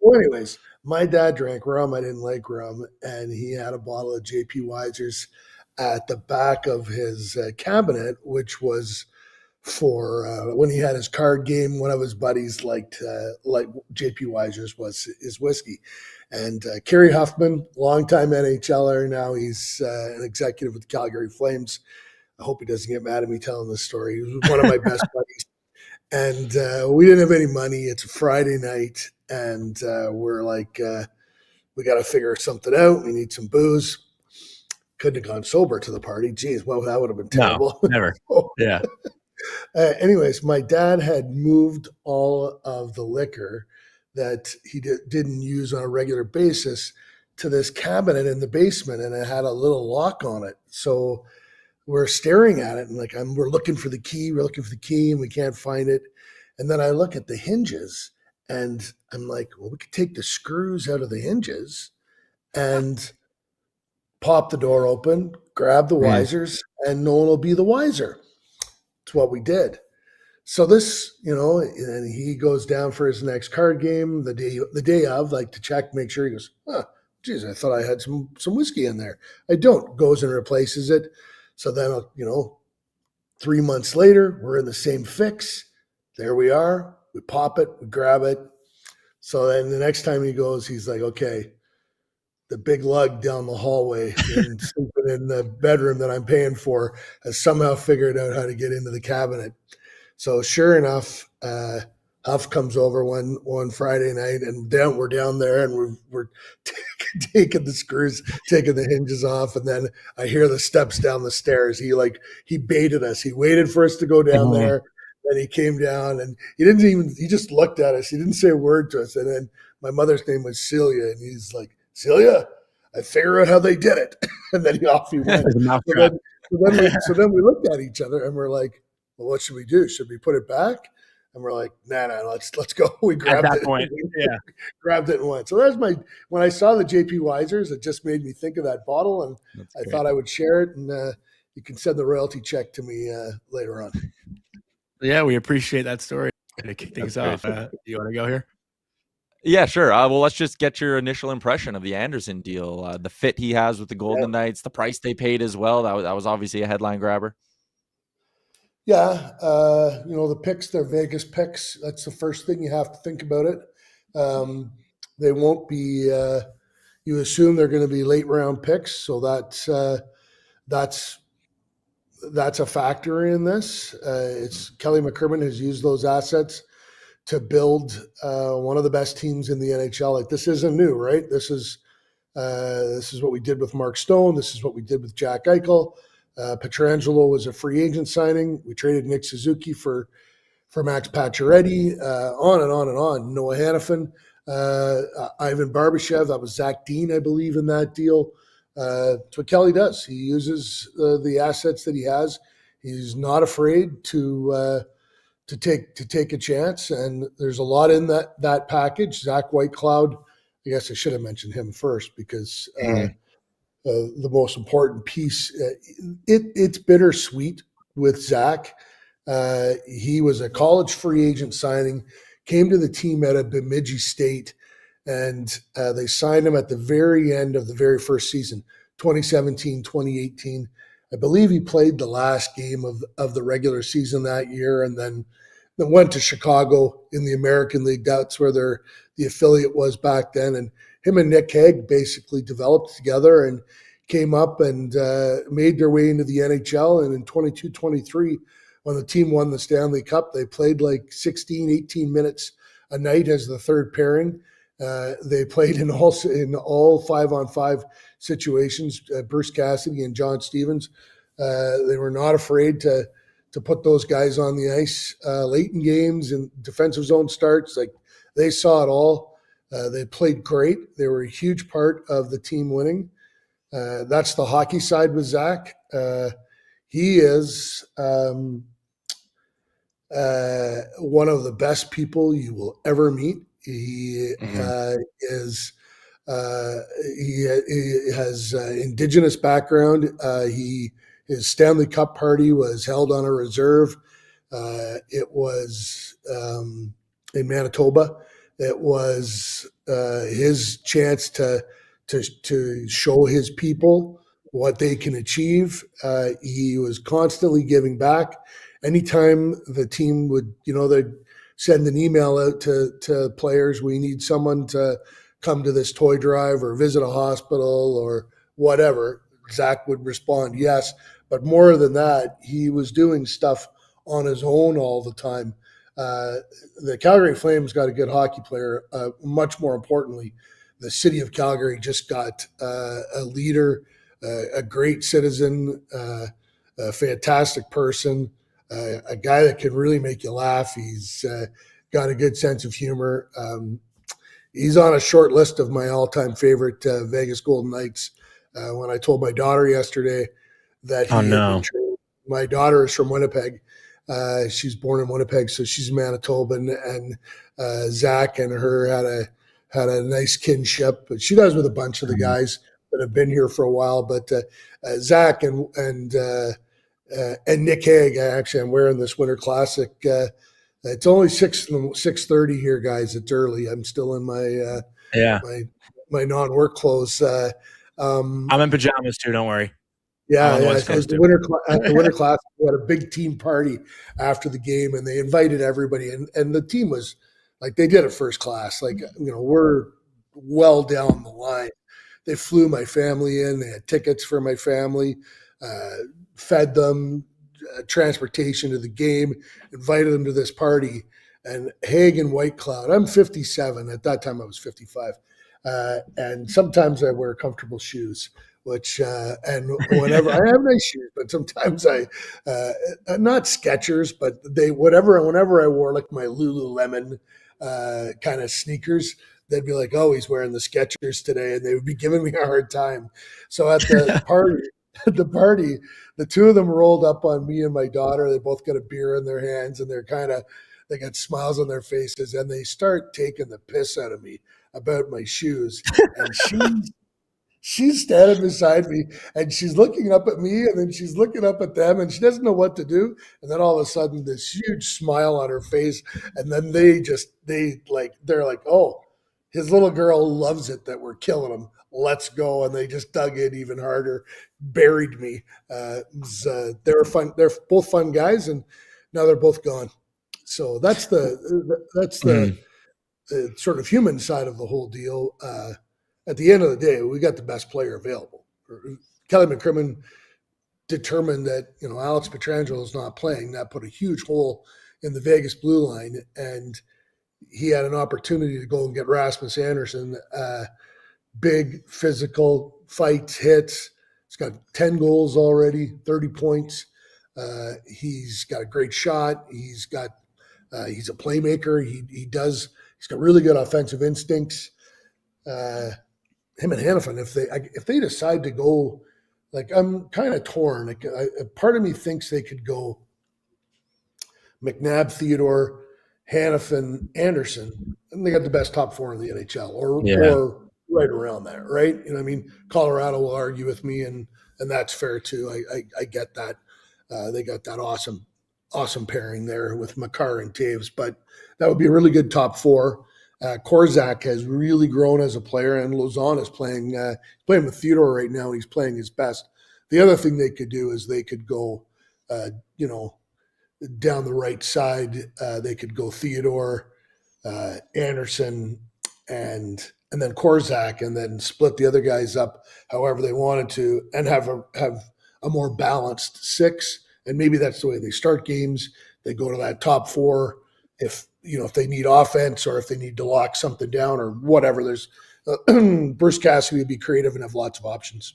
well, anyways, my dad drank rum. I didn't like rum, and he had a bottle of JP Weisers at the back of his cabinet, which was for when he had his card game. One of his buddies liked JP Weisers was his whiskey. And Kerry Huffman, longtime NHLer, now he's an executive with the Calgary Flames. I hope he doesn't get mad at me telling this story. He was one of my best buddies. And we didn't have any money. It's a Friday night, and we're like, we got to figure something out. We need some booze. Couldn't have gone sober to the party. Geez, well, that would have been terrible. No, never. Yeah. Anyways, my dad had moved all of the liquor that he didn't use on a regular basis to this cabinet in the basement, and it had a little lock on it. So we're staring at it, and like, we're looking for the key. We're looking for the key, and we can't find it. And then I look at the hinges, and I'm like, well, we could take the screws out of the hinges and pop the door open, grab the Weisers, and no one will be the wiser. It's what we did. So this, and he goes down for his next card game the day of, like, to check, make sure. He goes, geez, I thought I had some whiskey in there. I don't. Goes and replaces it. So then, 3 months later, we're in the same fix. There we are. We pop it, we grab it. So then the next time he goes, he's like, okay, the big lug down the hallway and sleeping in the bedroom that I'm paying for has somehow figured out how to get into the cabinet. So sure enough, Huff comes over one Friday night, and we're down there, and we're taking the screws, taking the hinges off, and then I hear the steps down the stairs. He baited us. He waited for us to go down there, then he came down, and he just looked at us. He didn't say a word to us. And then my mother's name was Celia, and he's like, Celia, I figure out how they did it. And then off he went. So then we looked at each other and we're like, well, what should we do? Should we put it back? And we're like, nah, let's go. We grabbed At that it. point, yeah. Grabbed it and went. So that's when I saw the JP Weisers, it just made me think of that bottle, and I thought I would share it, and you can send the royalty check to me later on. Yeah, we appreciate that story. To kick things off, you want to go here? Yeah, sure. Well, let's just get your initial impression of the Andersson deal, the fit he has with the Golden Knights, the price they paid as well. That was obviously a headline grabber. Yeah, the picks, they're Vegas picks. That's the first thing you have to think about it. They won't be. You assume they're going to be late round picks, so that's a factor in this. It's Kelly McCrimmon has used those assets to build one of the best teams in the NHL. Like, this isn't new, right? This is what we did with Mark Stone. This is what we did with Jack Eichel. Pietrangelo was a free agent signing. We traded Nick Suzuki for Max Pacioretty, on and on and on. Noah Hannafin, Ivan Barbashev. That was Zach Dean, I believe, in that deal. It's what Kelly does. He uses the assets that he has. He's not afraid to take a chance, and there's a lot in that package. Zach Whitecloud, I guess I should have mentioned him first because the most important piece. It's bittersweet with Zach. He was a college free agent signing, came to the team at a Bemidji State, and they signed him at the very end of the very first season, 2017, 2018. I believe he played the last game of the regular season that year, and then went to Chicago in the American League. That's where the affiliate was back then. And him and Nick Hague basically developed together and came up and made their way into the NHL. And in 22-23, when the team won the Stanley Cup, they played like 16, 18 minutes a night as the third pairing. They played in all 5-on-5 situations. Bruce Cassidy and John Stevens, they were not afraid to put those guys on the ice late in games and defensive zone starts. Like, they saw it all. They played great. They were a huge part of the team winning. That's the hockey side with Zach. He is one of the best people you will ever meet. He has indigenous background. His Stanley Cup party was held on a reserve. It was in Manitoba. It was his chance to show his people what they can achieve. He was constantly giving back. Anytime the team would, they'd send an email out to players, we need someone to come to this toy drive or visit a hospital or whatever, Zach would respond yes. But more than that, he was doing stuff on his own all the time. The Calgary Flames got a good hockey player. Much more importantly, the city of Calgary just got a leader, a great citizen, a fantastic person, a guy that can really make you laugh. He's got a good sense of humor. He's on a short list of my all-time favorite Vegas Golden Knights. When I told my daughter yesterday that my daughter is from Winnipeg. She's born in Winnipeg, so she's Manitoban, and Zach and her had a nice kinship. But she does with a bunch of the guys that have been here for a while. But Zach and Nick Hague, actually, I'm wearing this Winter Classic. It's only 6:30 here, guys. It's early. I'm still in my my non-work clothes. I'm in pajamas too. Don't worry. Yeah. At the Winter Classic, we had a big team party after the game, and they invited everybody. And the team was like, they did it first class. Like, we're well down the line. They flew my family in. They had tickets for my family, fed them, transportation to the game, invited them to this party. And Hague and Whitecloud, I'm 57. At that time, I was 55. And sometimes I wear comfortable shoes, which, and whenever I have nice shoes, but sometimes not Skechers, but whenever I wore like my Lululemon kind of sneakers, they'd be like, oh, he's wearing the Skechers today. And they would be giving me a hard time. So at the party, at the party, the two of them rolled up on me and my daughter. They both got a beer in their hands, and they got smiles on their faces, and they start taking the piss out of me about my shoes. And she's standing beside me, and she's looking up at me, and then she's looking up at them, and she doesn't know what to do. And then all of a sudden, this huge smile on her face, and then they're like, oh, his little girl loves it that we're killing him. Let's go. And they just dug in even harder, buried me. They were fun. They're both fun guys, and now they're both gone. So that's the sort of human side of the whole deal. At the end of the day, we got the best player available. Kelly McCrimmon determined that, Alex Pietrangelo is not playing. That put a huge hole in the Vegas blue line, and he had an opportunity to go and get Rasmus Andersson. Big physical fights, hits. He's got 10 goals already, 30 points. He's got a great shot. He's a playmaker. He's got really good offensive instincts. Him and Hannafin, if they decide to go, I'm kind of torn. A part of me thinks they could go McNabb, Theodore, Hannafin, Anderson, and they got the best top four in the NHL, or right around that, right? Colorado will argue with me, and that's fair too. I get that. They got that awesome pairing there with Makar and Taves, but that would be a really good top four. Korzak has really grown as a player, and Lausanne is playing with Theodore right now, and he's playing his best. The other thing they could do is they could go, down the right side. They could go Theodore, Anderson, and then Korzak, and then split the other guys up however they wanted to, and have a more balanced six. And maybe that's the way they start games. They go to that top four if they need offense, or if they need to lock something down, or whatever. There's Bruce Cassidy would be creative and have lots of options.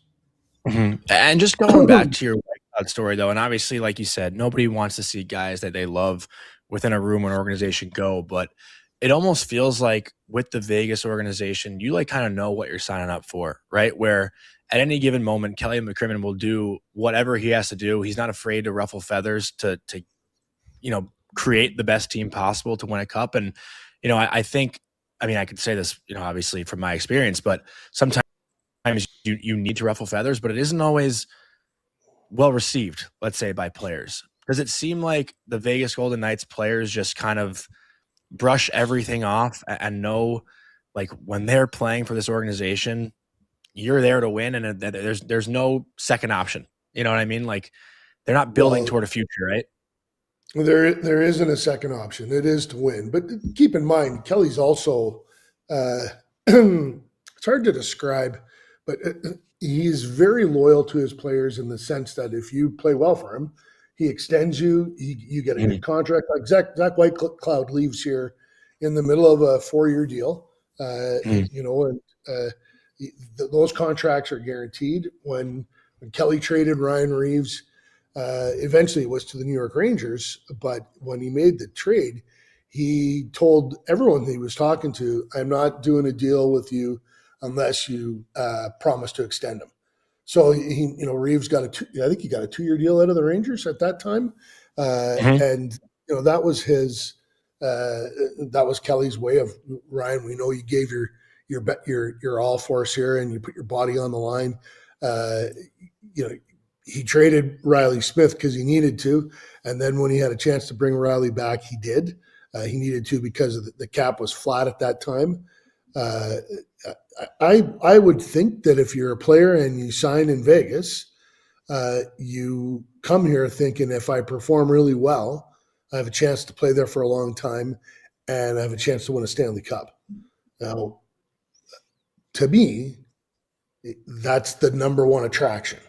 Mm-hmm. And just going back to your Whitecloud story, though, and obviously, like you said, nobody wants to see guys that they love within a room or an organization go, but it almost feels like with the Vegas organization, you kind of know what you're signing up for, right? Where at any given moment, Kelly McCrimmon will do whatever he has to do. He's not afraid to ruffle feathers to create the best team possible to win a cup. And, I think, I could say this, obviously from my experience, but sometimes you need to ruffle feathers, but it isn't always well received, let's say, by players. Does it seem like the Vegas Golden Knights players just kind of brush everything off and know, when they're playing for this organization, you're there to win, and there's no second option. You know what I mean? They're not building toward a future, right? There isn't a second option. It is to win. But keep in mind, Kelly's also it's hard to describe, but he's very loyal to his players in the sense that if you play well for him, he extends you. You get a good contract. Like Zach Whitecloud leaves here in the middle of a 4-year deal, those contracts are guaranteed. When Kelly traded Ryan Reeves, eventually it was to the New York Rangers, but when he made the trade, he told everyone he was talking to, I'm not doing a deal with you unless you promise to extend him. So Reeves got I think he got a 2-year deal out of the Rangers at that time. And that was that was Kelly's way of, Ryan, we know you gave your all for us here, and you put your body on the line. He traded Riley Smith because he needed to. And then when he had a chance to bring Riley back, he did. He needed to because of the cap was flat at that time. I would think that if you're a player and you sign in Vegas, you come here thinking, if I perform really well, I have a chance to play there for a long time, and I have a chance to win a Stanley Cup. Now, to me, that's the number one attraction,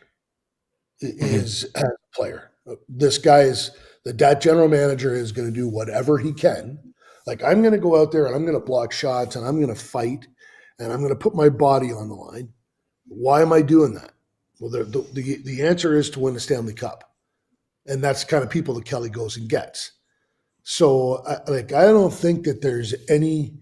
is as a player. This guy is, that general manager is going to do whatever he can. I'm going to go out there and I'm going to block shots and I'm going to fight and I'm going to put my body on the line. Why am I doing that? Well, the answer is to win the Stanley Cup. And that's the kind of people that Kelly goes and gets. So I don't think that there's any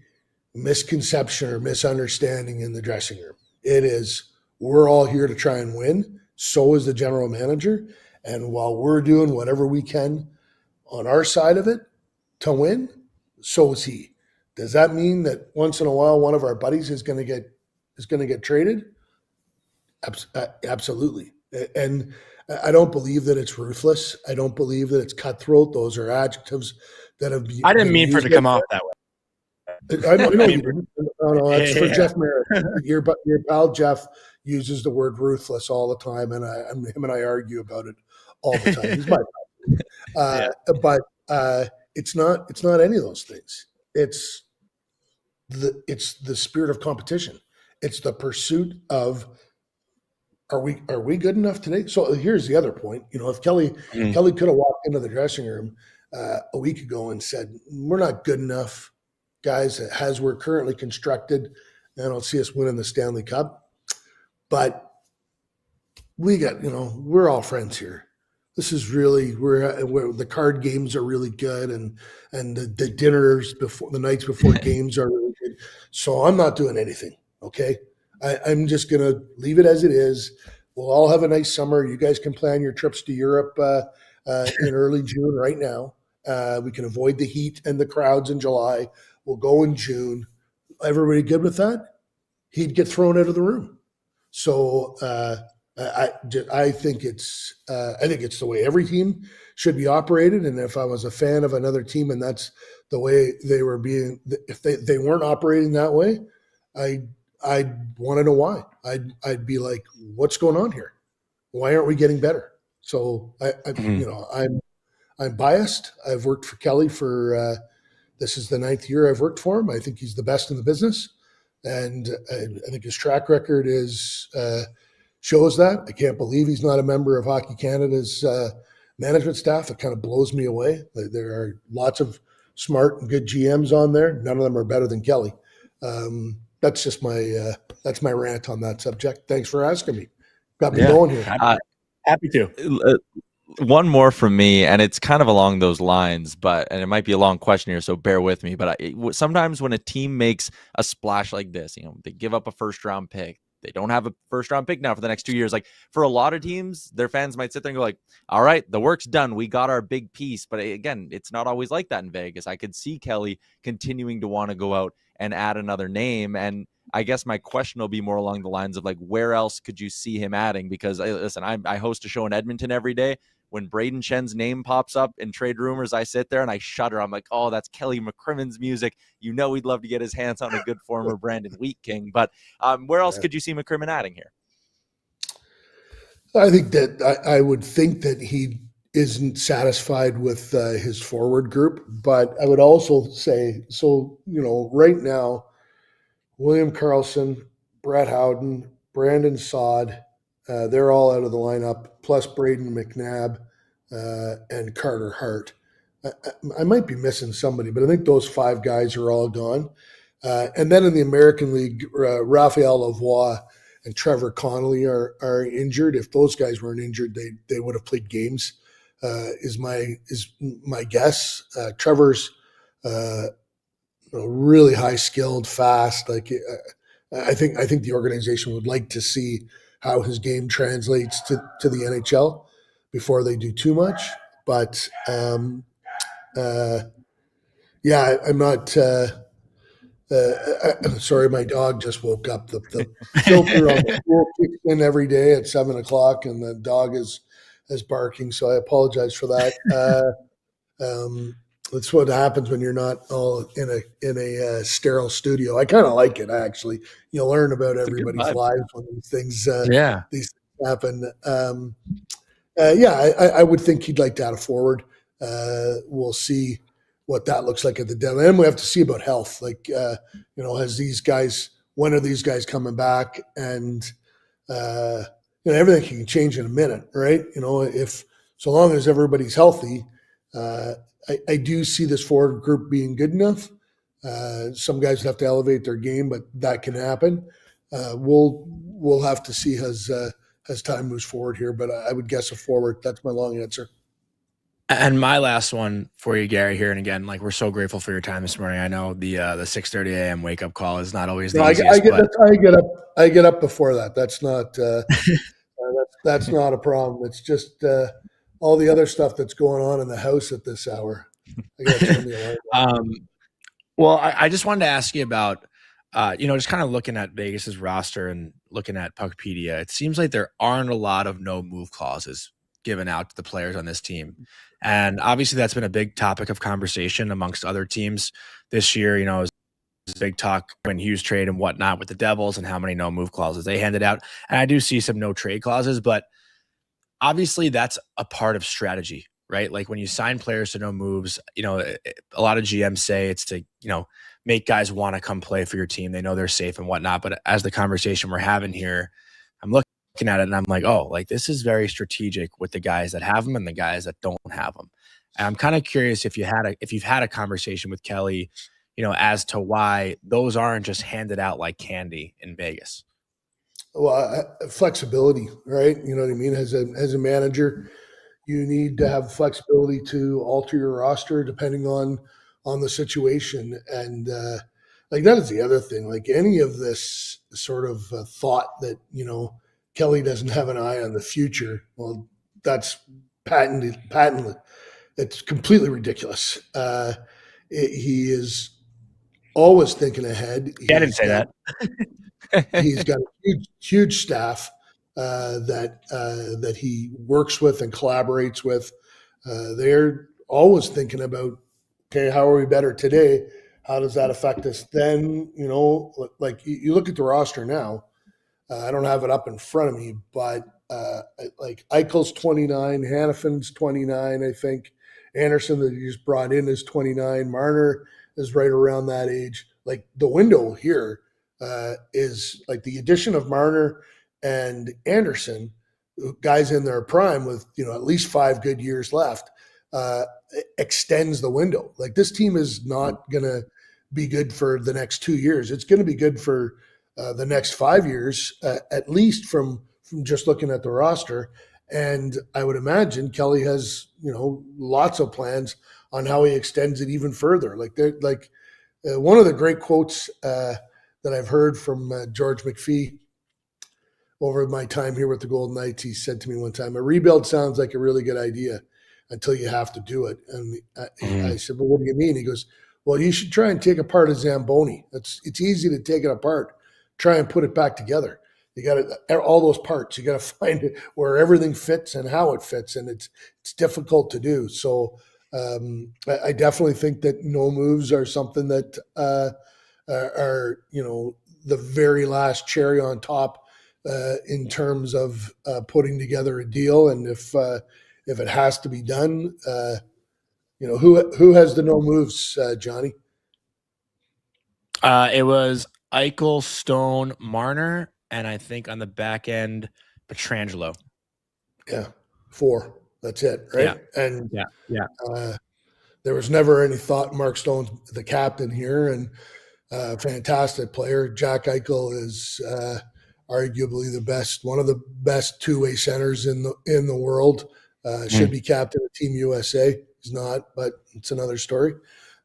misconception or misunderstanding in the dressing room. It is, we're all here to try and win. So is the general manager. And while we're doing whatever we can on our side of it to win, so is he. Does that mean that once in a while one of our buddies is going to get traded? Absolutely. And I don't believe that it's ruthless. I don't believe that it's cutthroat. Those are adjectives that have been. I didn't mean for it to come off that way. I know you didn't. No, that's for Jeff Merritt. Your pal Jeff uses the word ruthless all the time, and him and I argue about it all the time. He's my pal. But it's not any of those things. It's the spirit of competition. It's the pursuit of are we good enough today? So here's the other point. If Kelly could have walked into the dressing room a week ago and said, "We're not good enough, guys, as we're currently constructed. I don't see us winning the Stanley Cup, but we got, we're all friends here. This is really we're the card games are really good, and the dinners before the nights before games are really good. So I'm not doing anything. Okay, I'm just gonna leave it as it is. We'll all have a nice summer. You guys can plan your trips to Europe in early June right now. We can avoid the heat and the crowds in July. We'll go in June. Everybody good with that? He'd get thrown out of the room. So I think it's the way every team should be operated. And if I was a fan of another team and that's the way they were being, if they weren't operating that way, I'd want to know why. I'd be like, what's going on here? Why aren't we getting better? So I'm biased. I've worked for Kelly for this is the 9th year I've worked for him. I think he's the best in the business, and I think his track record shows that. I can't believe he's not a member of Hockey Canada's management staff. It kind of blows me away. There are lots of smart and good GMs on there. None of them are better than Kelly. That's just that's my rant on that subject. Thanks for asking me. Got me going here. Happy to. One more from me, and it's kind of along those lines, and it might be a long question here, so bear with me. But sometimes when a team makes a splash like this, they give up a first-round pick. They don't have a first-round pick now for the next 2 years. Like, for a lot of teams, their fans might sit there and go like, all right, the work's done. We got our big piece. But again, it's not always like that in Vegas. I could see Kelly continuing to want to go out and add another name. And I guess my question will be more along the lines of like, where else could you see him adding? Because listen, I host a show in Edmonton every day. When Braden Shen's name pops up in trade rumors, I sit there and I shudder. I'm like, oh, that's Kelly McCrimmon's music. He'd love to get his hands on a good former Brandon Wheat King. But where else could you see McCrimmon adding here? I think that I would think that he isn't satisfied with his forward group. But I would also say, right now, William Karlsson, Brett Howden, Brandon Saad, they're all out of the lineup, plus Braden McNabb and Carter Hart. I might be missing somebody, but I think those 5 guys are all gone. And then in the American League, Raphael Lavoie and Trevor Connolly are injured. If those guys weren't injured, they would have played games. Is my guess. Trevor's really high skilled, fast. Like I think the organization would like to see how his game translates to the NHL before they do too much. But I'm not. Sorry, my dog just woke up. The filter on the pool kicks in every day at 7:00, and the dog is barking. So I apologize for that. That's what happens when you're not all in a sterile studio. I kind of like it, actually. You learn about everybody's lives when these things happen. I would think he'd like to add a forward. We'll see what that looks like at the deadline. And we have to see about health. Like, as these guys, when are these guys coming back? And everything can change in a minute, right? If so long as everybody's healthy. I do see this forward group being good enough. Some guys have to elevate their game, but that can happen. We'll have to see as time moves forward here, but I would guess a forward. That's my long answer. And my last one for you, Gary, here, and again, like, we're so grateful for your time this morning. I know the 6:30 a.m. wake up call is not always the easiest. I get up before that. That's not. That's That's not a problem. It's just all the other stuff that's going on in the house at this hour. I got to turn the alarm off. Well, I just wanted to ask you about, just kind of looking at Vegas's roster and looking at Puckpedia. It seems like there aren't a lot of no move clauses given out to the players on this team. And obviously that's been a big topic of conversation amongst other teams this year. You know, it was big talk when Hughes trade and whatnot with the Devils and how many no move clauses they handed out. And I do see some no trade clauses, but obviously that's a part of strategy, right? Like when you sign players to no moves, a lot of GMs say it's to, make guys want to come play for your team. They know they're safe and whatnot. But as the conversation we're having here, I'm looking at it and I'm like, oh, like this is very strategic with the guys that have them and the guys that don't have them. And I'm kind of curious if you've had a conversation with Kelly, as to why those aren't just handed out like candy in Vegas. Well, flexibility, right? You know what I mean? As a manager, you need to have flexibility to alter your roster depending on the situation. And that is the other thing. Like any of this sort of thought that, Kelly doesn't have an eye on the future. Well, that's patently. It's completely ridiculous. He is always thinking ahead. I didn't say that. He's got a huge staff that he works with and collaborates with. They're always thinking about, okay, how are we better today? How does that affect us then? Like you look at the roster now. I don't have it up in front of me, but like Eichel's 29, Hannafin's 29, I think. Andersson that he just brought in is 29. Marner is right around that age. Like the window here is like the addition of Marner and Andersson, guys in their prime with at least 5 good years left, extends the window. Like this team is not going to be good for the next 2 years. It's going to be good for the next 5 years, at least from just looking at the roster. And I would imagine Kelly has lots of plans on how he extends it even further. One of the great quotes that I've heard from George McPhee over my time here with the Golden Knights, he said to me one time, a rebuild sounds like a really good idea until you have to do it. And I said, well, what do you mean? He goes, well, you should try and take apart a Zamboni. It's easy to take it apart. Try and put it back together. You got all those parts. You got to find it where everything fits and how it fits. And it's difficult to do. So I definitely think that no moves are something that are the very last cherry on top in terms of putting together a deal. And if it has to be done, who has the no moves, Johnny? It was Eichel, Stone, Marner, and I think on the back end, Pietrangelo. Yeah, 4. That's it, right? Yeah. And yeah. There was never any thought Mark Stone's the captain here, and fantastic player. Jack Eichel is arguably one of the best two-way centers in the world. Should be captain of Team USA. He's not, but it's another story.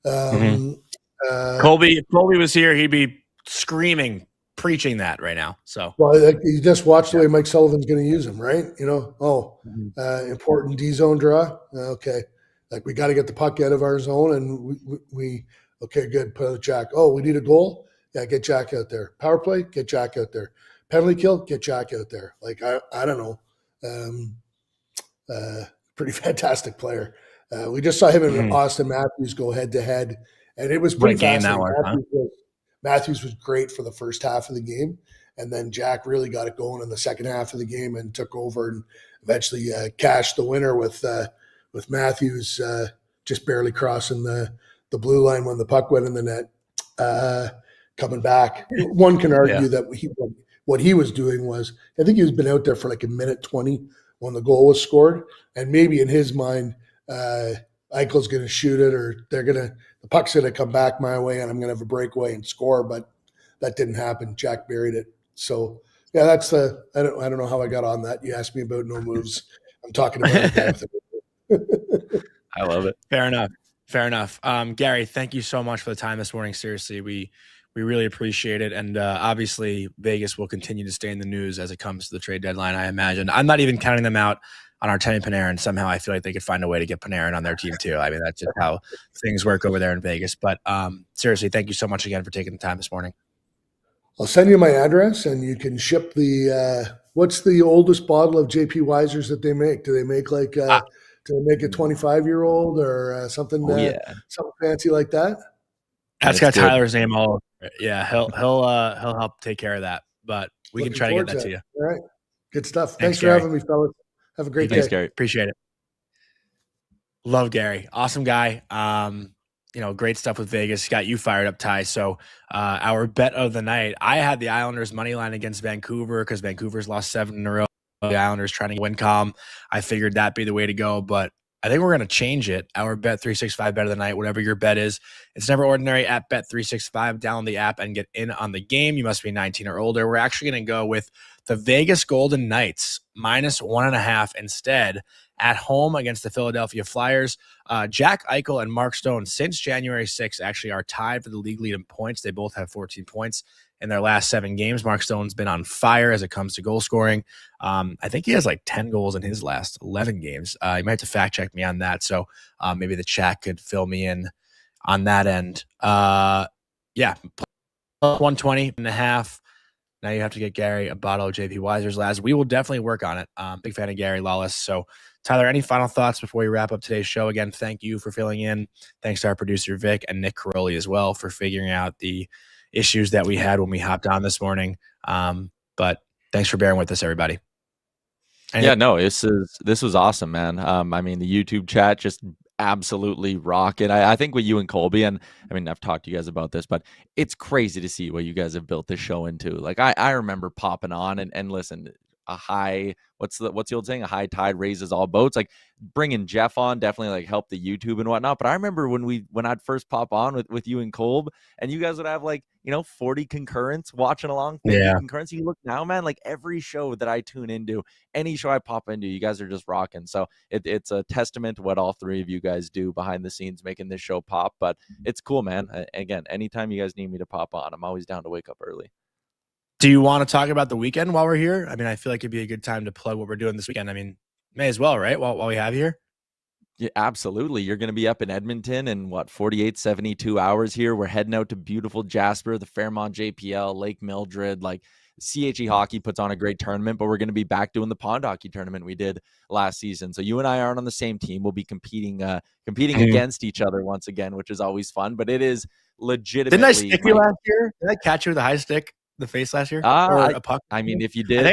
Colby was here, he'd be screaming, preaching that right now. So, well, you just watch the way Mike Sullivan's going to use him, right? Important D zone draw. Okay, like we got to get the puck out of our zone, and we okay, good. Put out Jack. Oh, we need a goal. Yeah, get Jack out there. Power play, get Jack out there. Penalty kill, get Jack out there. Like I don't know. Pretty fantastic player. We just saw him and Austin Matthews go head to head, and it was pretty fascinating. Matthews was great for the first half of the game, and then Jack really got it going in the second half of the game and took over and eventually cashed the winner with Matthews just barely crossing the blue line when the puck went in the net. Coming back, one can argue that what he was doing was, I think he's been out there for like a minute 20 when the goal was scored, and maybe in his mind, Eichel's going to shoot it, or the puck's going to come back my way, and I'm going to have a breakaway and score. But that didn't happen. Jack buried it. So yeah, that's I don't know how I got on that. You asked me about no moves. I'm talking about it. I love it. Fair enough. Gary, thank you so much for the time this morning. Seriously, we We really appreciate it. And obviously, Vegas will continue to stay in the news as it comes to the trade deadline, I imagine. I'm not even counting them out on Artemi Panarin. Somehow I feel like they could find a way to get Panarin on their team too. I mean, that's just how things work over there in Vegas. But seriously, thank you so much again for taking the time this morning. I'll send you my address, and you can ship the what's the oldest bottle of JP Weisers that they make? Do they make like do they make a 25-year-old or something something fancy like that? That's got Tyler's name all over it. Yeah, he'll help take care of that. But we can try to get that to you. All right. Good stuff. Thanks for Gary. having me, fellas. Have a great day. Thanks, Gary. Appreciate it. Love Gary. Awesome guy. Great stuff with Vegas. Got you fired up, Ty. So our bet of the night, I had the Islanders money line against Vancouver because Vancouver's lost 7 in a row. The Islanders trying to win calm. I figured that'd be the way to go, but I think we're going to change it. Our Bet365 bet of the night, whatever your bet is, it's never ordinary at Bet365. Download the app and get in on the game. You must be 19 or older. We're actually going to go with the Vegas Golden Knights -1.5 instead at home against the Philadelphia Flyers. Jack Eichel and Mark Stone since January 6th actually are tied for the league lead in points. They both have 14 points in their last 7 games. Mark Stone's been on fire as it comes to goal scoring. I think he has like 10 goals in his last 11 games. You might have to fact check me on that. So maybe the chat could fill me in on that end. Yeah, +120.5. Now you have to get Gary a bottle of JP Weisers, Laz. We will definitely work on it. Big fan of Gary Lawless. So, Tyler, any final thoughts before we wrap up today's show? Again, thank you for filling in. Thanks to our producer, Vic, and Nick Caroli as well for figuring out the issues that we had when we hopped on this morning. But thanks for bearing with us, everybody. Yeah, no, this was awesome, man. I mean, the YouTube chat just absolutely rocking. I think with you and Colby, and I mean, I've talked to you guys about this, but it's crazy to see what you guys have built this show into. Like, I remember popping on and listen, what's the old saying? A high tide raises all boats. Like, bringing Jeff on definitely like helped the YouTube and whatnot. But I remember when I'd first pop on with you and Colb, and you guys would have like 40 concurrents watching along. Concurrents. You look now, man, like every show that I tune into, any show I pop into, you guys are just rocking. So it's a testament to what all three of you guys do behind the scenes, making this show pop. But it's cool, man. Again, anytime you guys need me to pop on, I'm always down to wake up early. Do you want to talk about the weekend while we're here? I mean, I feel like it'd be a good time to plug what we're doing this weekend. I mean, may as well, right? While we have you here. Yeah, absolutely. You're going to be up in Edmonton in 48, 72 hours here. We're heading out to beautiful Jasper, the Fairmont JPL, Lake Mildred. Like, CHE Hockey puts on a great tournament, but we're going to be back doing the pond hockey tournament we did last season. So you and I aren't on the same team. We'll be competing against each other once again, which is always fun. But it is legitimately. Didn't I stick you last year? Did I catch you with a high stick, the face last year, or a puck? I mean, if you did,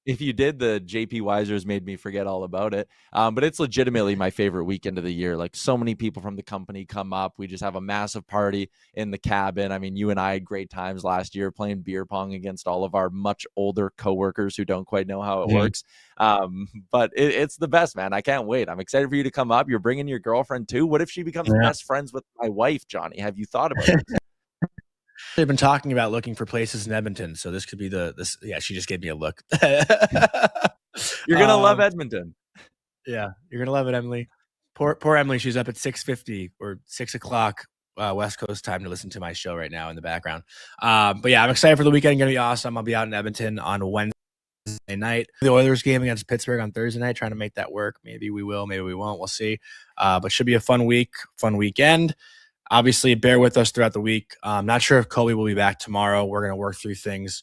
if you did, the JP Weisers made me forget all about it. But it's legitimately my favorite weekend of the year. Like, so many people from the company come up. We just have a massive party in the cabin. I mean, you and I had great times last year playing beer pong against all of our much older coworkers who don't quite know how it works. But it's the best, man. I can't wait. I'm excited for you to come up. You're bringing your girlfriend too. What if she becomes best friends with my wife, Johnny? Have you thought about it? They've been talking about looking for places in Edmonton, so this could be this. Yeah, she just gave me a look. You're gonna love Edmonton. Yeah, you're gonna love it, Emily. Poor Emily. She's up at 6:50 or 6 o'clock West Coast time to listen to my show right now in the background. But yeah, I'm excited for the weekend. Gonna be awesome. I'll be out in Edmonton on Wednesday night. The Oilers game against Pittsburgh on Thursday night. Trying to make that work. Maybe we will. Maybe we won't. We'll see. But should be a fun week. Fun weekend. Obviously, bear with us throughout the week. I'm not sure if Colby will be back tomorrow. We're going to work through things.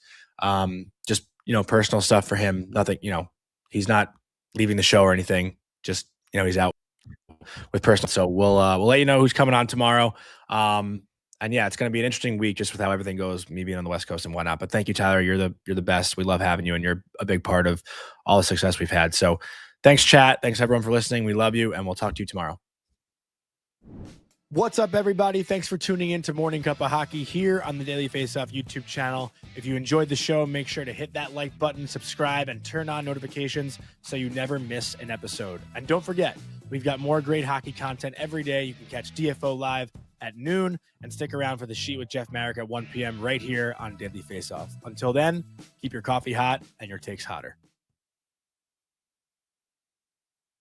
Just, personal stuff for him. Nothing, he's not leaving the show or anything. Just, he's out with personal. So we'll let you know who's coming on tomorrow. And yeah, it's going to be an interesting week just with how everything goes, me being on the West Coast and whatnot. But thank you, Tyler. You're the best. We love having you, and you're a big part of all the success we've had. So thanks, chat. Thanks, everyone, for listening. We love you, and we'll talk to you tomorrow. What's up, everybody? Thanks for tuning in to Morning Cuppa Hockey here on the Daily Faceoff YouTube channel. If you enjoyed the show, make sure to hit that like button, subscribe, and turn on notifications so you never miss an episode. And don't forget, we've got more great hockey content every day. You can catch DFO live at noon and stick around for the Sheet with Jeff Marek at 1 p.m. right here on Daily Faceoff. Until then, keep your coffee hot and your takes hotter.